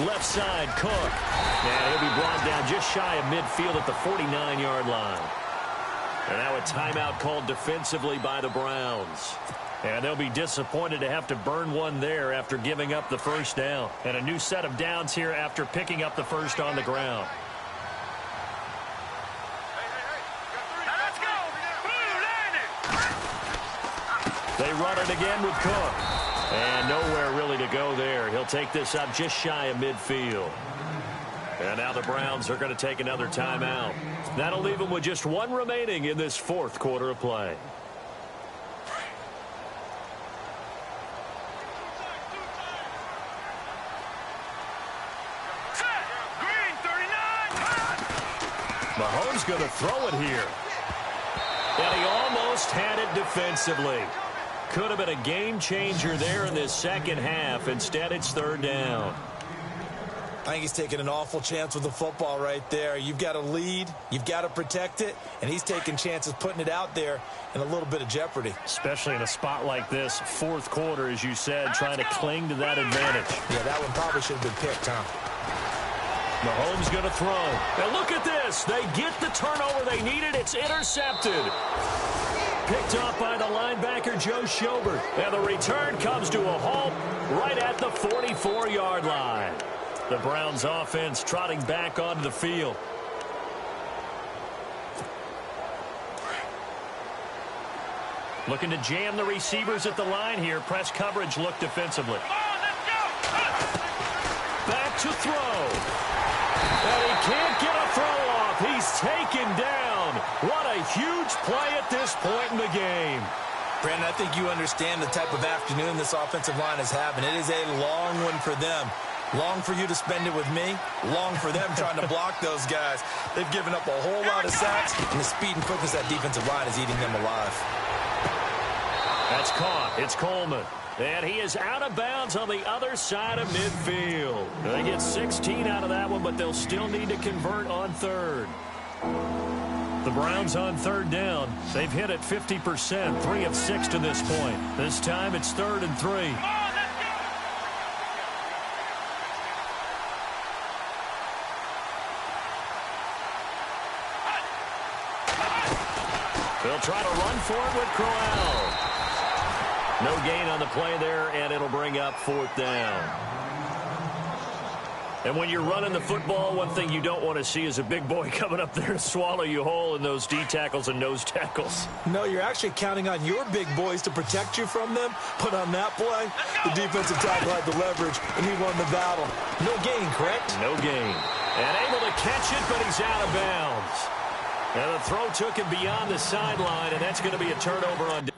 Left side, Cook. And he'll be brought down just shy of midfield at the 49-yard line. And now a timeout called defensively by the Browns. And they'll be disappointed to have to burn one there after giving up the first down. And a new set of downs here after picking up the first on the ground. Now let's go. They run it again with Cook. And nowhere really to go there. He'll take this up just shy of midfield. And now the Browns are going to take another timeout. That'll leave them with just one remaining in this fourth quarter of play. Mahomes going to throw it here. And he almost had it defensively. Could have been a game changer there in this second half. Instead, it's third down. I think he's taking an awful chance with the football right there. You've got to lead. You've got to protect it. And he's taking chances putting it out there in a little bit of jeopardy. Especially in a spot like this, fourth quarter, as you said, trying to cling to that advantage. Yeah, that one probably should have been picked, huh? Mahomes going to throw. And look at this. They get the turnover they needed. It's intercepted. Picked off by the linebacker, Joe Schobert. And the return comes to a halt right at the 44-yard line. The Browns offense trotting back onto the field. Looking to jam the receivers at the line here. Press coverage look defensively. Back to throw. And he can't get a throw off. He's taken down. What a huge play at this point in the game. Brandon, I think you understand the type of afternoon this offensive line is having. It is a long one for them. Long for you to spend it with me. Long for them trying to block those guys. They've given up a whole lot of sacks, and the speed and quickness of that defensive line is eating them alive. That's caught. It's Coleman. And he is out of bounds on the other side of midfield. They get 16 out of that one, but they'll still need to convert on third. The Browns on third down. They've hit it 50%, 3 of 6 to this point. This time it's 3rd and 3. They'll try to run for it with Crowell. No gain on the play there, and it'll bring up 4th down. And when you're running the football, one thing you don't want to see is a big boy coming up there to swallow you whole in those D tackles and nose tackles. No, you're actually counting on your big boys to protect you from them. But on that play, the defensive tackle had the leverage, and he won the battle. No gain, correct? No gain. And able to catch it, but he's out of bounds. And the throw took him beyond the sideline, and that's going to be a turnover on downs.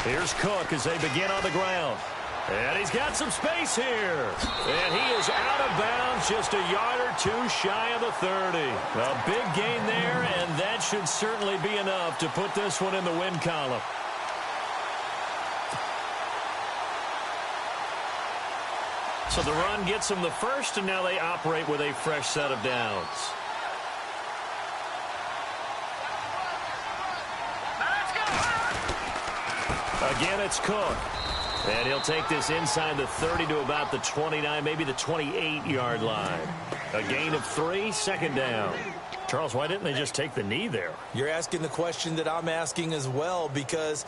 Here's Cook as they begin on the ground. And he's got some space here. And he is out of bounds just a yard or two shy of the 30. A big gain there, and that should certainly be enough to put this one in the win column. So the run gets them the first, and now they operate with a fresh set of downs. Again, it's Cook. And he'll take this inside the 30 to about the 29, maybe the 28-yard line. A gain of 3, 2nd down. Charles, why didn't they just take the knee there? You're asking the question that I'm asking as well, because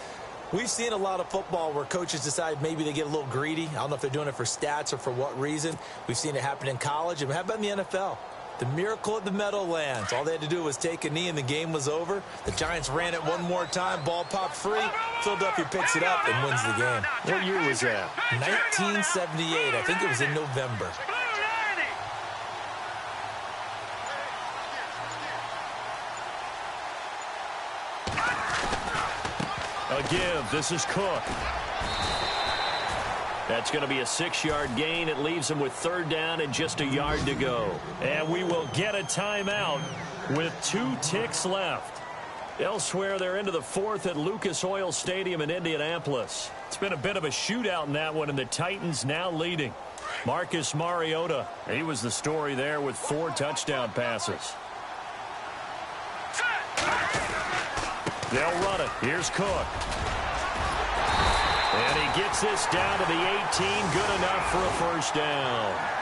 we've seen a lot of football where coaches decide maybe they get a little greedy. I don't know if they're doing it for stats or for what reason. We've seen it happen in college. And how about in the NFL? The miracle at the Meadowlands. All they had to do was take a knee and the game was over. The Giants ran it one more time. Ball popped free. Philadelphia picks it up and wins the game. What year was that? 1978. I think it was in November. A give. This is Cook. That's going to be a 6-yard gain. It leaves them with 3rd down and just a yard to go. And we will get a timeout with 2 ticks left. Elsewhere, they're into the 4th at Lucas Oil Stadium in Indianapolis. It's been a bit of a shootout in that one, and the Titans now leading. Marcus Mariota. He was the story there with 4 touchdown passes. They'll run it. Here's Cook. And he gets this down to the 18. Good enough for a first down.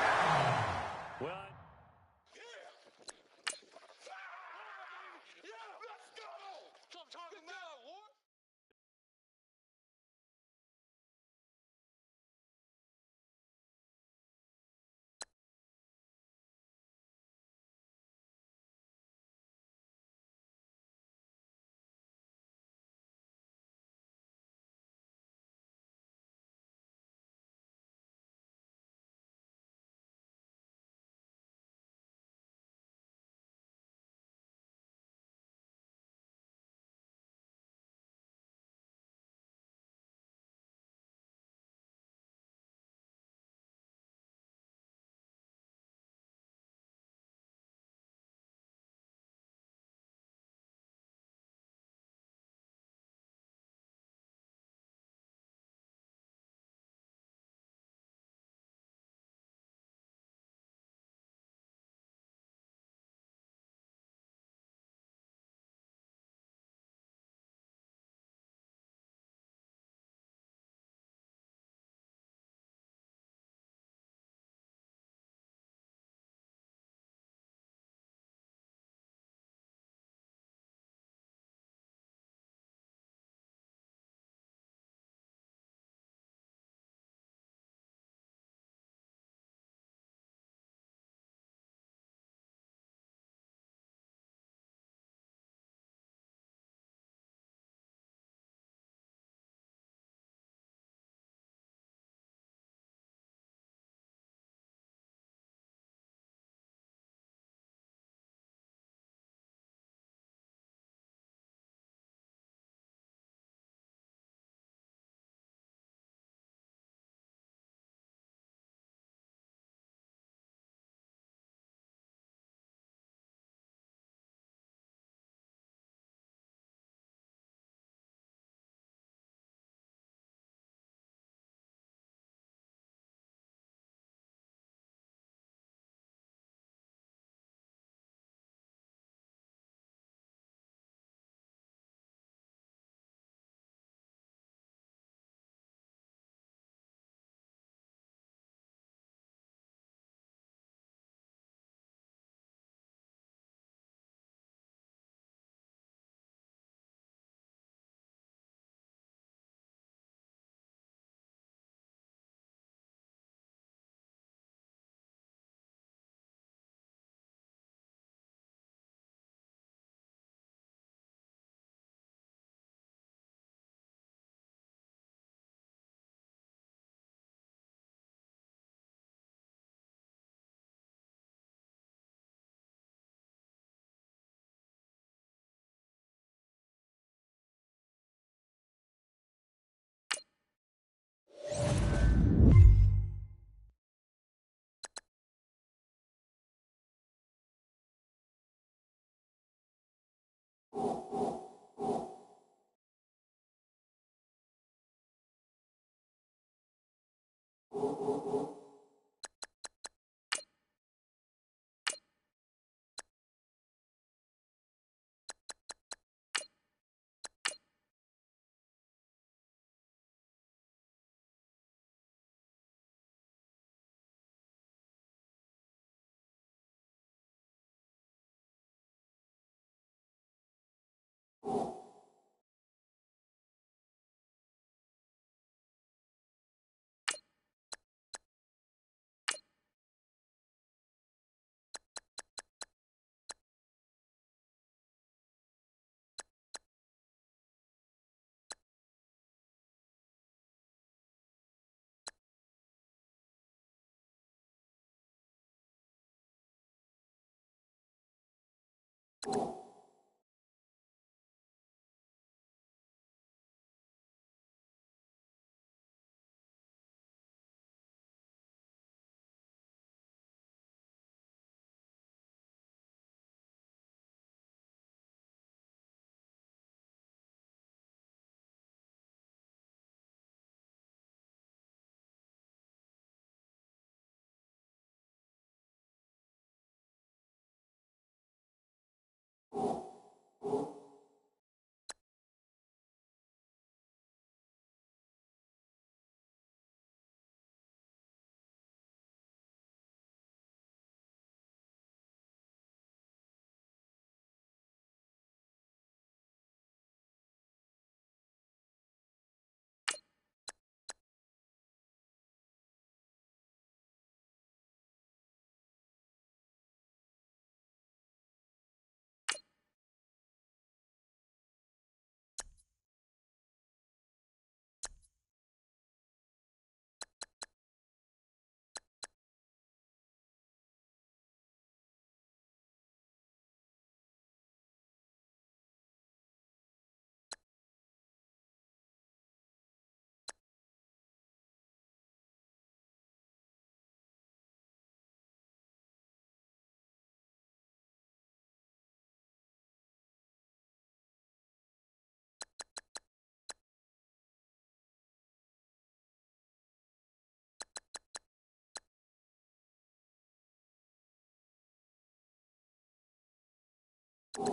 You